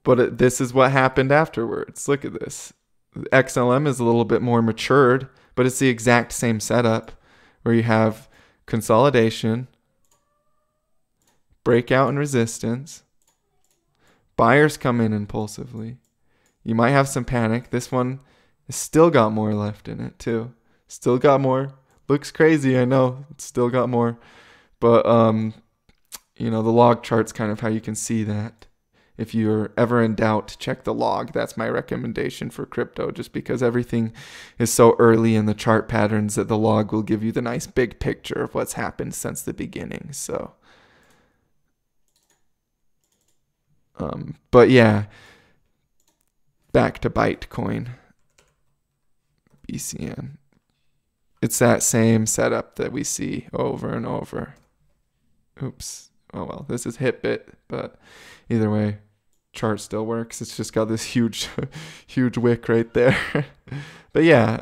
But this is what happened afterwards. Look at this. XLM is a little bit more matured, but it's the exact same setup where you have consolidation, breakout and resistance, buyers come in impulsively. You might have some panic. This one has still got more left in it too. Still got more. Looks crazy, I know. It's still got more. But, the log chart's kind of how you can see that. If you're ever in doubt, check the log. That's my recommendation for crypto, just because everything is so early in the chart patterns that the log will give you the nice big picture of what's happened since the beginning. So, but yeah, back to Bytecoin, BCN. It's that same setup that we see over and over. Oops. Oh, well, this is Hitbit, but either way, chart still works. It's just got this huge wick right there. But yeah,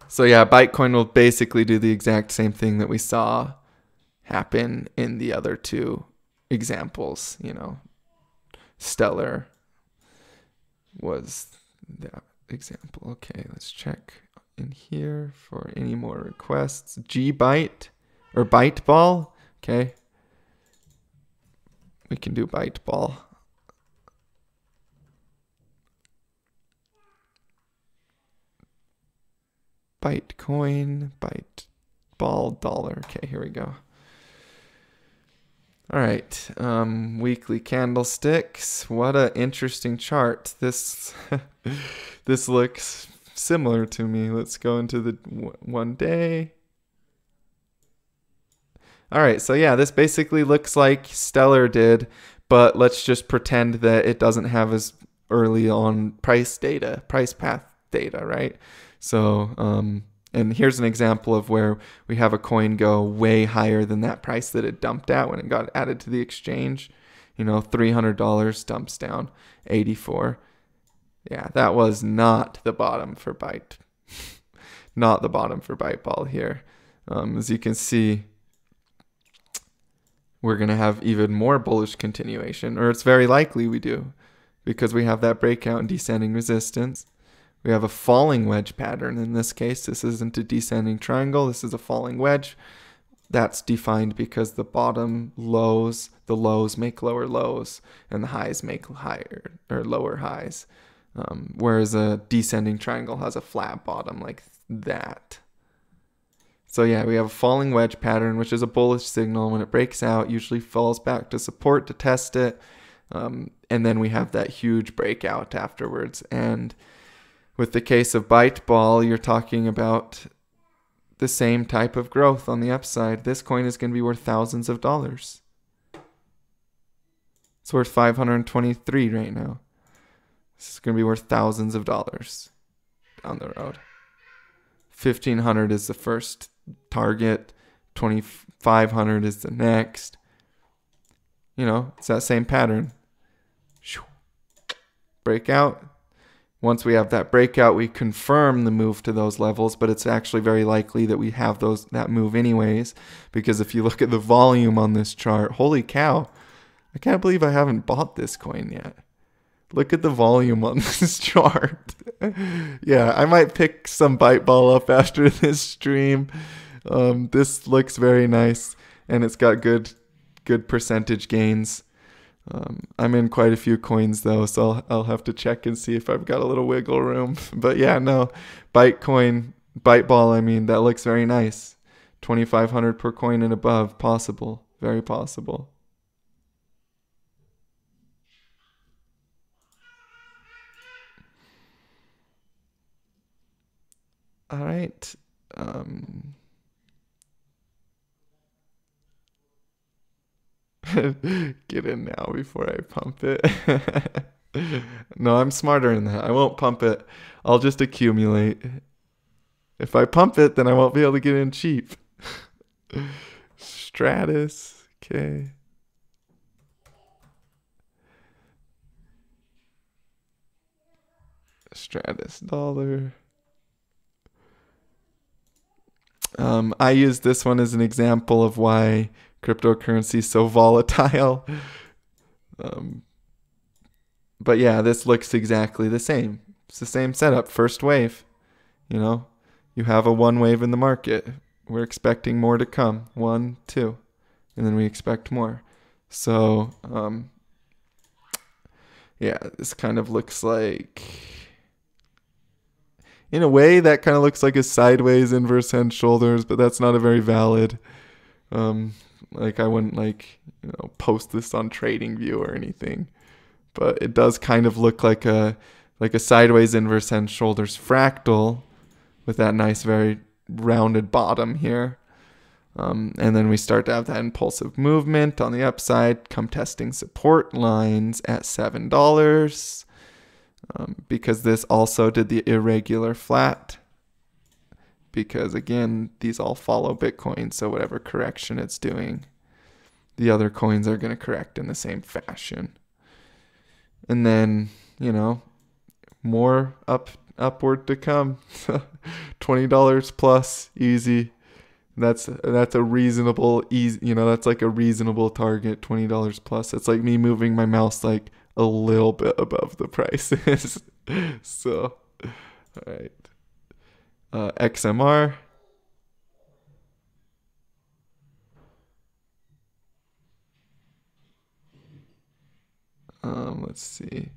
so yeah, Bytecoin will basically do the exact same thing that we saw happen in the other two examples. Stellar was that example. Okay, let's check in here for any more requests. GByte or Byteball. Okay. We can do Byteball. Bytecoin, Byteball, dollar. Okay, here we go. All right. Weekly candlesticks. What an interesting chart. This this looks similar to me. Let's go into the 1 day. All right, so yeah, this basically looks like Stellar did, but let's just pretend that it doesn't have as early on price path data, right? So, and here's an example of where we have a coin go way higher than that price that it dumped at when it got added to the exchange. $300 dumps down 84. Yeah, that was not the bottom for Byte. Not the bottom for Byteball here. As you can see, we're going to have even more bullish continuation, or it's very likely we do, because we have that breakout and descending resistance. We have a falling wedge pattern. In this case, this isn't a descending triangle. This is a falling wedge. That's defined because the lows make lower lows, and the highs make higher or lower highs. Whereas a descending triangle has a flat bottom like that. So yeah, we have a falling wedge pattern, which is a bullish signal. When it breaks out, usually falls back to support to test it. And then we have that huge breakout afterwards. And with the case of Byteball, you're talking about the same type of growth on the upside. This coin is going to be worth thousands of dollars. It's worth 523 right now. This is going to be worth thousands of dollars down the road. 1,500 is the first target. 2,500 is the next. You know, it's that same pattern. Breakout. Once we have that breakout, we confirm the move to those levels, but it's actually very likely that we have that move anyways, because if you look at the volume on this chart, holy cow, I can't believe I haven't bought this coin yet. Look at the volume on this chart. Yeah, I might pick some Byteball up after this stream. This looks very nice, and it's got good percentage gains. I'm in quite a few coins though, so I'll have to check and see if I've got a little wiggle room. But yeah, no, Byteball, I mean, that looks very nice. 2,500 per coin and above, possible, very possible. All right. Get in now before I pump it. No, I'm smarter than that. I won't pump it. I'll just accumulate. If I pump it, then I won't be able to get in cheap. Stratus. Okay. Stratus dollar. I use this one as an example of why cryptocurrency is so volatile. But yeah, this looks exactly the same. It's the same setup. First wave, you know, you have a one wave in the market. We're expecting more to come. 1, 2, and then we expect more. So, yeah, this kind of looks like, in a way, that kind of looks like a sideways inverse head and shoulders, but that's not a very valid, like I wouldn't post this on TradingView or anything, but it does kind of look like a sideways inverse head and shoulders fractal with that nice, very rounded bottom here. And then we start to have that impulsive movement on the upside, come testing support lines at $7. Because this also did the irregular flat, because again, these all follow Bitcoin, so whatever correction it's doing, the other coins are going to correct in the same fashion. And then, you know, more upward to come. $20 plus, easy. That's a reasonable, easy, you know, that's like a reasonable target, $20 plus. It's like me moving my mouse like a little bit above the prices. So, all right. XMR. Let's see.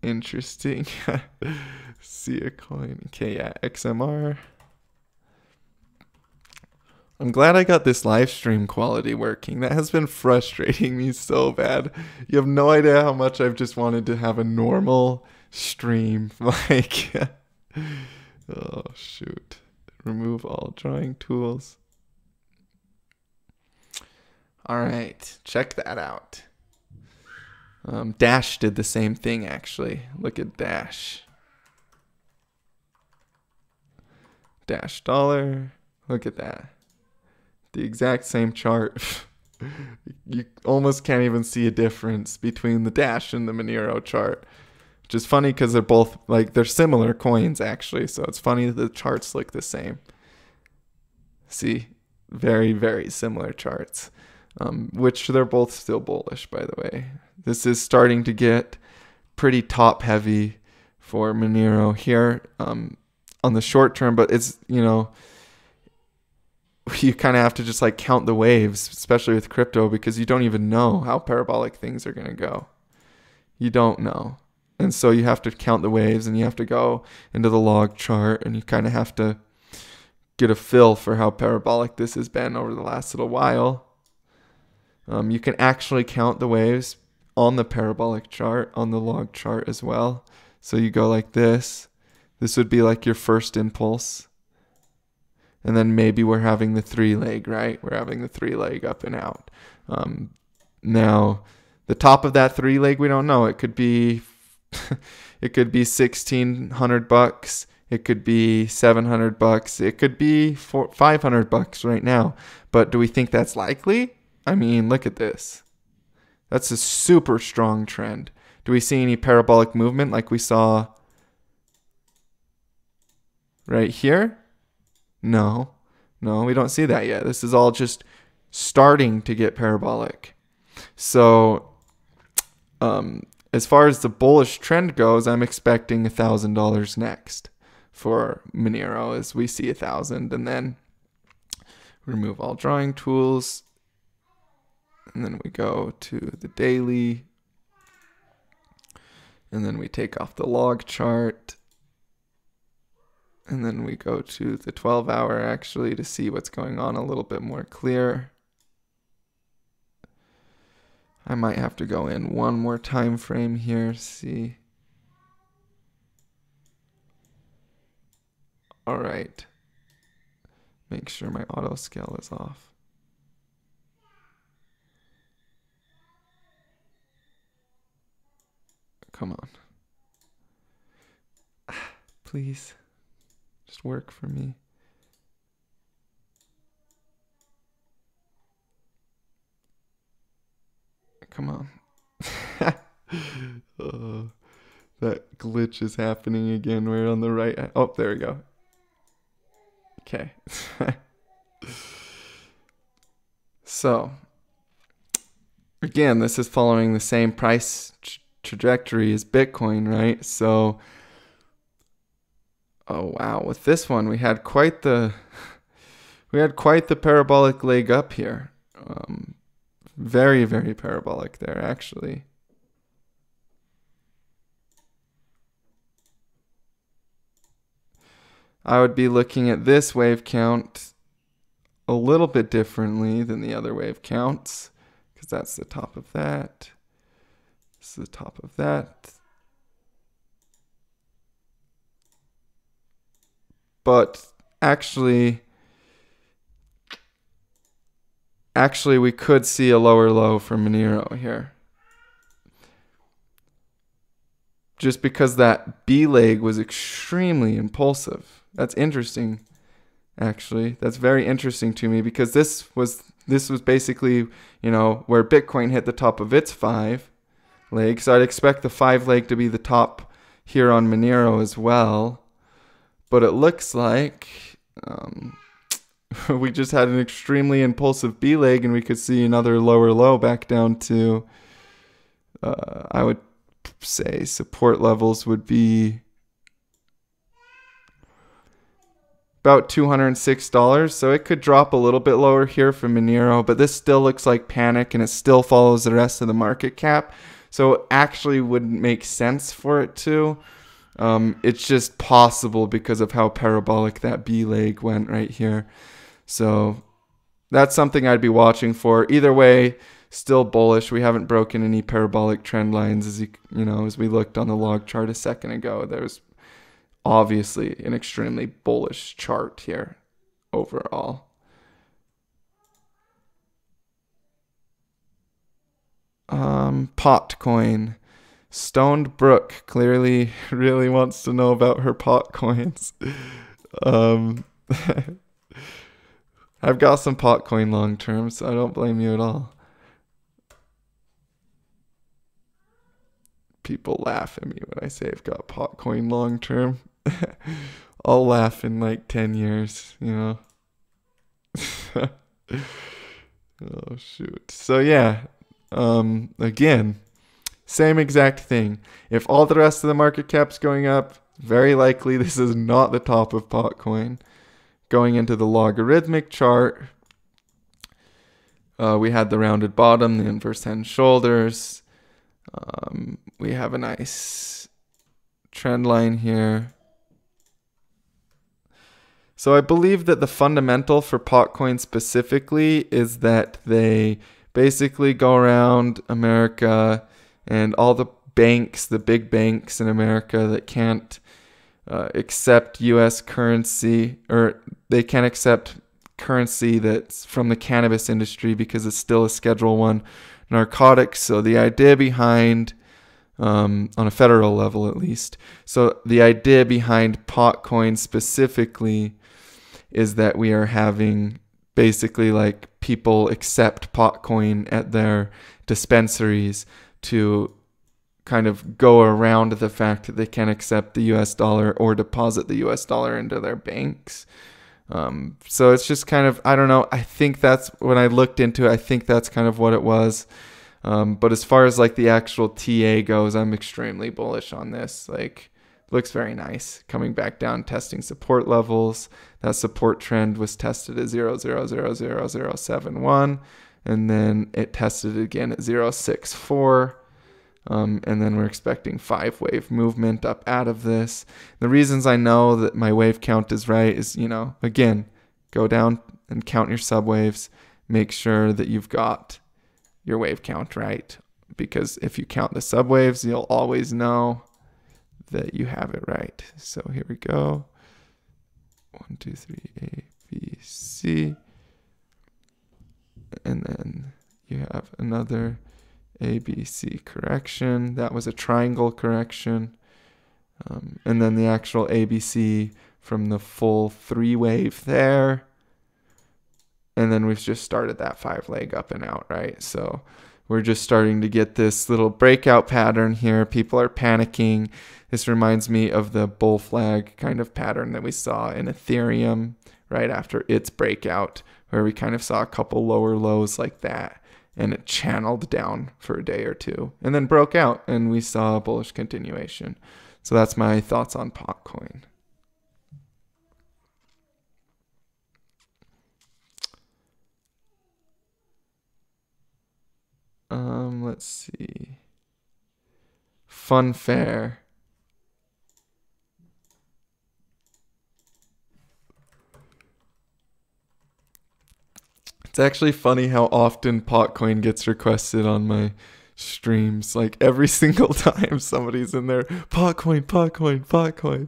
Interesting. See a coin. Okay, yeah, XMR. I'm glad I got this live stream quality working. That has been frustrating me so bad. You have no idea how much I've just wanted to have a normal stream. Like, oh, shoot. Remove all drawing tools. All right, check that out. Dash did the same thing, actually. Look at Dash. Dash dollar. Look at that. The exact same chart. You almost can't even see a difference between the Dash and the Monero chart, which is funny because they're both, like, they're similar coins, actually. So it's funny that the charts look the same. See, very, very similar charts. which they're both still bullish, by the way. This is starting to get pretty top heavy for Monero here on the short term, but it's, you kind of have to just like count the waves, especially with crypto, because you don't even know how parabolic things are going to go. You don't know. And so you have to count the waves, and you have to go into the log chart, and you kind of have to get a feel for how parabolic this has been over the last little while. You can actually count the waves on the parabolic chart, on the log chart as well. So you go like this. This would be like your first impulse. And then maybe we're having the 3-leg, right? We're having the 3-leg up and out. Now, the top of that 3-leg, we don't know. It could be it could be $1,600. It could be $700. It could be $500 right now. But do we think that's likely? I mean, look at this. That's a super strong trend. Do we see any parabolic movement like we saw right here? No, we don't see that yet. This is all just starting to get parabolic. So, as far as the bullish trend goes, I'm expecting $1,000 next for Monero as we see 1,000, and then remove all drawing tools. And then we go to the daily, and then we take off the log chart, and then we go to the 12-hour actually to see what's going on a little bit more clear. I might have to go in one more time frame here, see. All right. Make sure my auto scale is off. Come on. Please. Just work for me. Come on. Oh, that glitch is happening again. We're on the right. Oh, there we go. Okay. So, again, this is following the same price trajectory as Bitcoin, right? So, oh wow, with this one we had quite the parabolic leg up here. Very, very parabolic there actually. I would be looking at this wave count a little bit differently than the other wave counts, because that's the top of that. This is the top of that. But actually we could see a lower low for Monero here. Just because that B leg was extremely impulsive. That's interesting, actually. That's very interesting to me, because this was basically, where Bitcoin hit the top of its 5 leg. So I'd expect the 5 leg to be the top here on Monero as well. But it looks like we just had an extremely impulsive B leg, and we could see another lower low back down to, I would say support levels would be about $206. So it could drop a little bit lower here for Monero, but this still looks like panic, and it still follows the rest of the market cap. So it actually wouldn't make sense for it to. It's just possible because of how parabolic that B leg went right here. So that's something I'd be watching for. Either way, still bullish. We haven't broken any parabolic trend lines as as we looked on the log chart a second ago. There's obviously an extremely bullish chart here overall. Pot coin. Stoned Brook clearly really wants to know about her pot coins. I've got some pot coin long term, so I don't blame you at all. People laugh at me when I say I've got pot coin long term. I'll laugh in like 10 years, Oh, shoot. So, yeah, again, same exact thing. If all the rest of the market cap's going up, very likely this is not the top of Potcoin. Going into the logarithmic chart, we had the rounded bottom, the inverse head and shoulders. We have a nice trend line here. So I believe that the fundamental for Potcoin specifically is that they basically go around America and all the banks, the big banks in America that can't accept US currency, or they can't accept currency that's from the cannabis industry because it's still a Schedule 1 narcotic. So the idea behind, on a federal level at least, so the idea behind Potcoin specifically is that we are having basically like people accept Potcoin at their dispensaries to kind of go around the fact that they can't accept the US dollar or deposit the US dollar into their banks. So it's just kind of, I don't know, I think that's, when I looked into it, I think that's kind of what it was. But as far as like the actual TA goes, I'm extremely bullish on this. Like, looks very nice. Coming back down, testing support levels. That support trend was tested at 0.000071, and then it tested again at 0.64. And then we're expecting 5-wave movement up out of this. The reasons I know that my wave count is right is, again, go down and count your subwaves. Make sure that you've got your wave count right, because if you count the subwaves, you'll always know that you have it right. So here we go. 1, 2, 3, A, B, C. And then you have another A, B, C correction. That was a triangle correction. And then the actual ABC from the full 3-wave there. And then we've just started that 5-leg up and out, right? So we're just starting to get this little breakout pattern here. People are panicking. This reminds me of the bull flag kind of pattern that we saw in Ethereum right after its breakout, where we kind of saw a couple lower lows like that, and it channeled down for a day or two and then broke out, and we saw a bullish continuation. So that's my thoughts on Potcoin. Let's see. Funfair. It's actually funny how often Potcoin gets requested on my streams. Like every single time somebody's in there, Potcoin, Potcoin, Potcoin.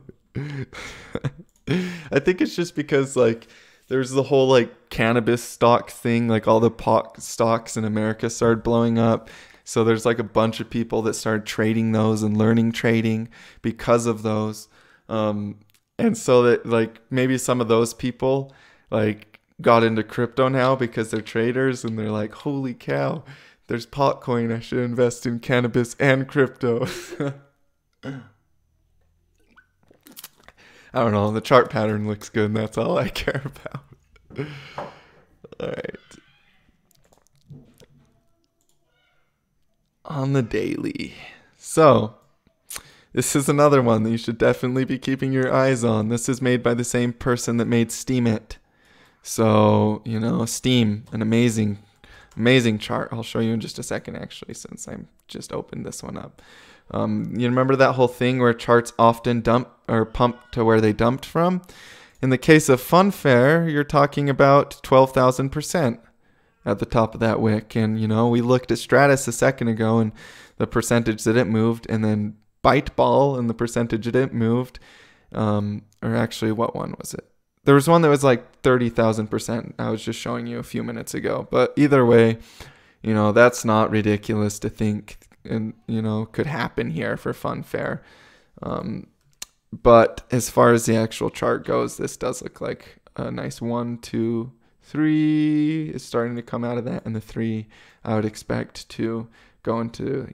I think it's just because like there's the whole like cannabis stock thing, like all the pot stocks in America started blowing up. So there's like a bunch of people that started trading those and learning trading because of those. And so that like maybe some of those people like got into crypto now because they're traders and they're like, holy cow, there's Potcoin. I should invest in cannabis and crypto. I don't know. The chart pattern looks good, and that's all I care about. All right. On the daily. So, this is another one that you should definitely be keeping your eyes on. This is made by the same person that made Steam It. So, Steam, an amazing chart. I'll show you in just a second, actually, since I just opened this one up. You remember that whole thing where charts often dump or pump to where they dumped from? In the case of Funfair, you're talking about 12,000% at the top of that wick. And, we looked at Stratus a second ago and the percentage that it moved, and then Byteball and the percentage that it moved. Or actually, what one was it? There was one that was like 30,000%. I was just showing you a few minutes ago. But either way, that's not ridiculous to think and could happen here for Funfair. But as far as the actual chart goes, this does look like a nice 1, 2, 3 is starting to come out of that, and the 3 I would expect to go into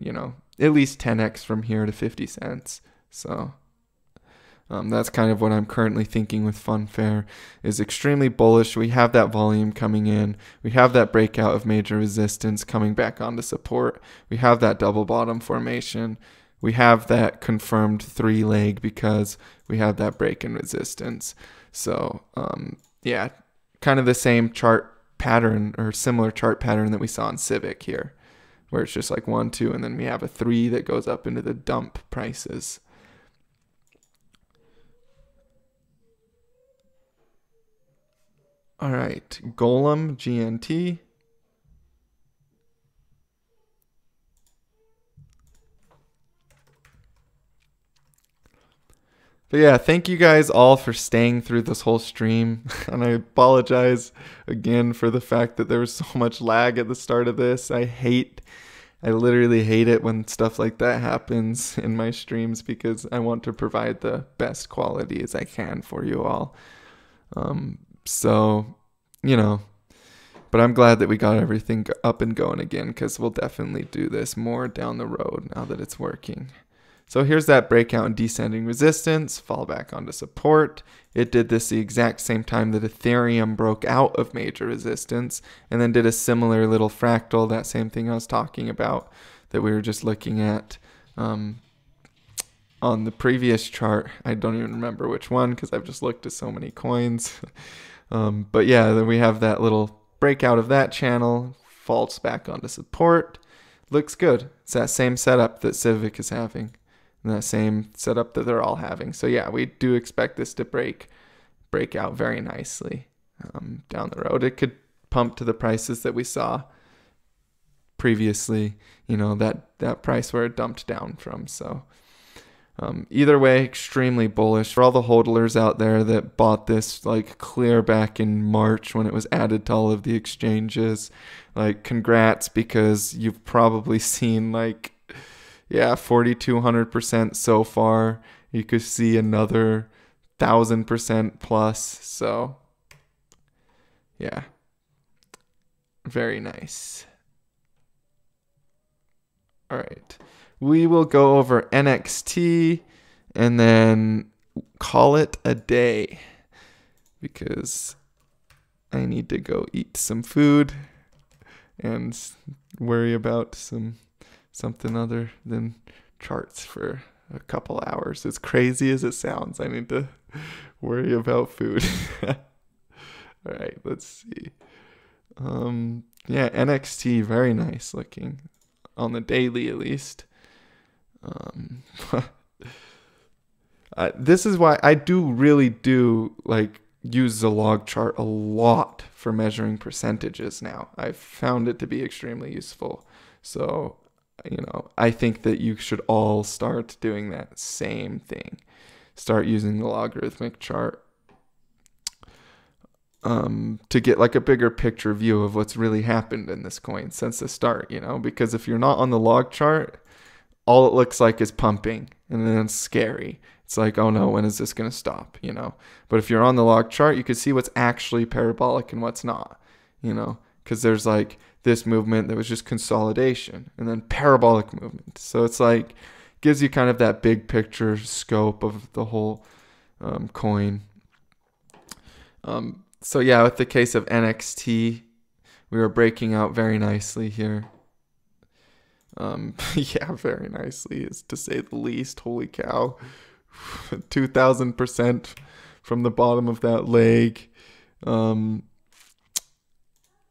at least 10x from here to 50 cents. So That's kind of what I'm currently thinking with Funfair, is extremely bullish. We have that volume coming in. We have that breakout of major resistance coming back onto support. We have that double bottom formation. We have that confirmed 3-leg because we have that break in resistance. So yeah, kind of the same chart pattern or similar chart pattern that we saw in Civic here, where it's just like 1, 2, and then we have a 3 that goes up into the dump prices. All right, Golem GNT. But yeah, thank you guys all for staying through this whole stream. And I apologize again for the fact that there was so much lag at the start of this. I literally hate it when stuff like that happens in my streams because I want to provide the best quality as I can for you all. So, you know, but I'm glad that we got everything up and going again because we'll definitely do this more down the road now that it's working. So here's that breakout and descending resistance, fall back onto support. It did this the exact same time that Ethereum broke out of major resistance and then did a similar little fractal, that same thing I was talking about that we were just looking at on the previous chart. I don't even remember which one because I've just looked at so many coins. But yeah, then we have that little breakout of that channel, falls back onto support. Looks good. It's that same setup that Civic is having. And that same setup that they're all having. So yeah, we do expect this to break out very nicely down the road. It could pump to the prices that we saw previously, you know, that price where it dumped down from. So either way, extremely bullish for all the hodlers out there that bought this like clear back in March when it was added to all of the exchanges. Like, congrats, because you've probably seen like, yeah, 4,200% so far. You could see another 1,000% plus. So yeah, very nice. All right, we will go over NXT and then call it a day because I need to go eat some food and worry about something other than charts for a couple hours. As crazy as it sounds, I need to worry about food. All right, let's see. Yeah, NXT, very nice looking on the daily at least. This is why I really do like use the log chart a lot for measuring percentages now. I've found it to be extremely useful. So, you know, I think that you should all start doing that same thing. Start using the logarithmic chart to get like a bigger picture view of what's really happened in this coin since the start, you know, because if you're not on the log chart, all it looks like is pumping, and then it's scary. It's like, oh no, when is this going to stop, you know? But if you're on the log chart, you can see what's actually parabolic and what's not, you know, because there's like this movement that was just consolidation and then parabolic movement. So it's like, gives you kind of that big picture scope of the whole coin. So yeah, with the case of NXT, we were breaking out very nicely here. Yeah, very nicely is to say the least. Holy cow. 2,000% from the bottom of that leg. And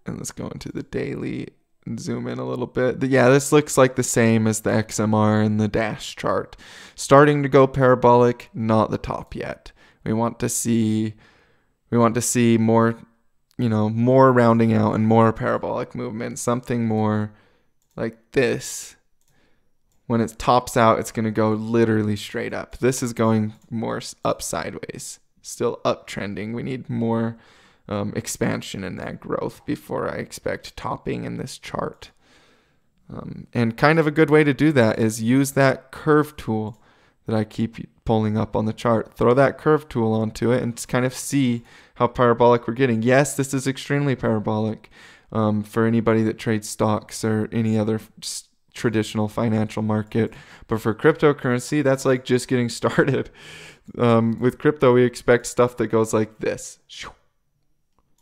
let's go into the daily and zoom in a little bit. Yeah, this looks like the same as the XMR and the Dash chart. Starting to go parabolic, not the top yet. We want to see more, you know, more rounding out and more parabolic movement, something more like this. When it tops out, it's going to go literally straight up. This is going more up sideways, still uptrending. We need more expansion in that growth before I expect topping in this chart. And kind of a good way to do that is use that curve tool that I keep pulling up on the chart. Throw that curve tool onto it and just kind of see how parabolic we're getting. Yes, this is extremely parabolic for anybody that trades stocks or any other traditional financial market. But for cryptocurrency, that's like just getting started. With crypto, we expect stuff that goes like this,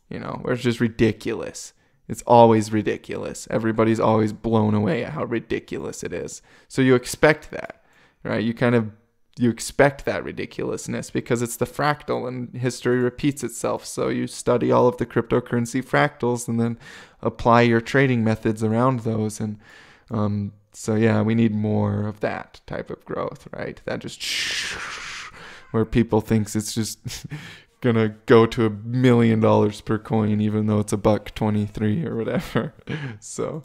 where it's just ridiculous. It's always ridiculous. Everybody's always blown away at how ridiculous it is. So you expect that, right? You expect that ridiculousness because it's the fractal and history repeats itself. So you study all of the cryptocurrency fractals and then apply your trading methods around those. And so yeah, we need more of that type of growth, right? That just where people thinks it's just gonna go to $1 million per coin, even though it's $1.23 or whatever. So.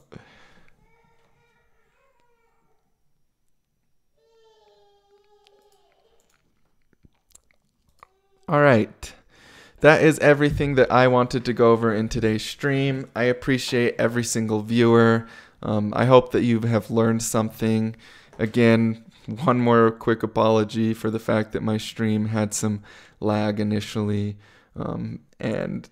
All right. That is everything that I wanted to go over in today's stream. I appreciate every single viewer. I hope that you have learned something. Again, one more quick apology for the fact that my stream had some lag initially and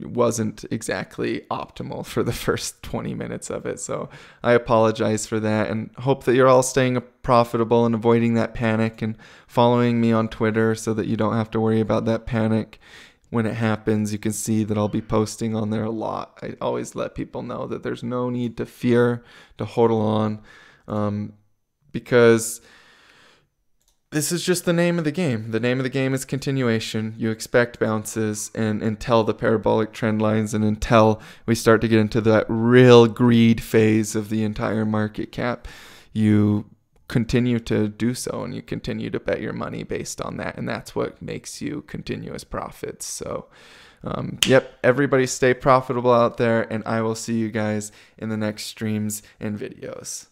wasn't exactly optimal for the first 20 minutes of it. So I apologize for that and hope that you're all staying profitable and avoiding that panic and following me on Twitter so that you don't have to worry about that panic when it happens. You can see that I'll be posting on there a lot. I always let people know that there's no need to fear, to hodl on, because this is just the name of the game. The name of the game is continuation. You expect bounces and until the parabolic trend lines and until we start to get into that real greed phase of the entire market cap, you continue to do so and you continue to bet your money based on that. And that's what makes you continuous profits. So, yep, everybody stay profitable out there and I will see you guys in the next streams and videos.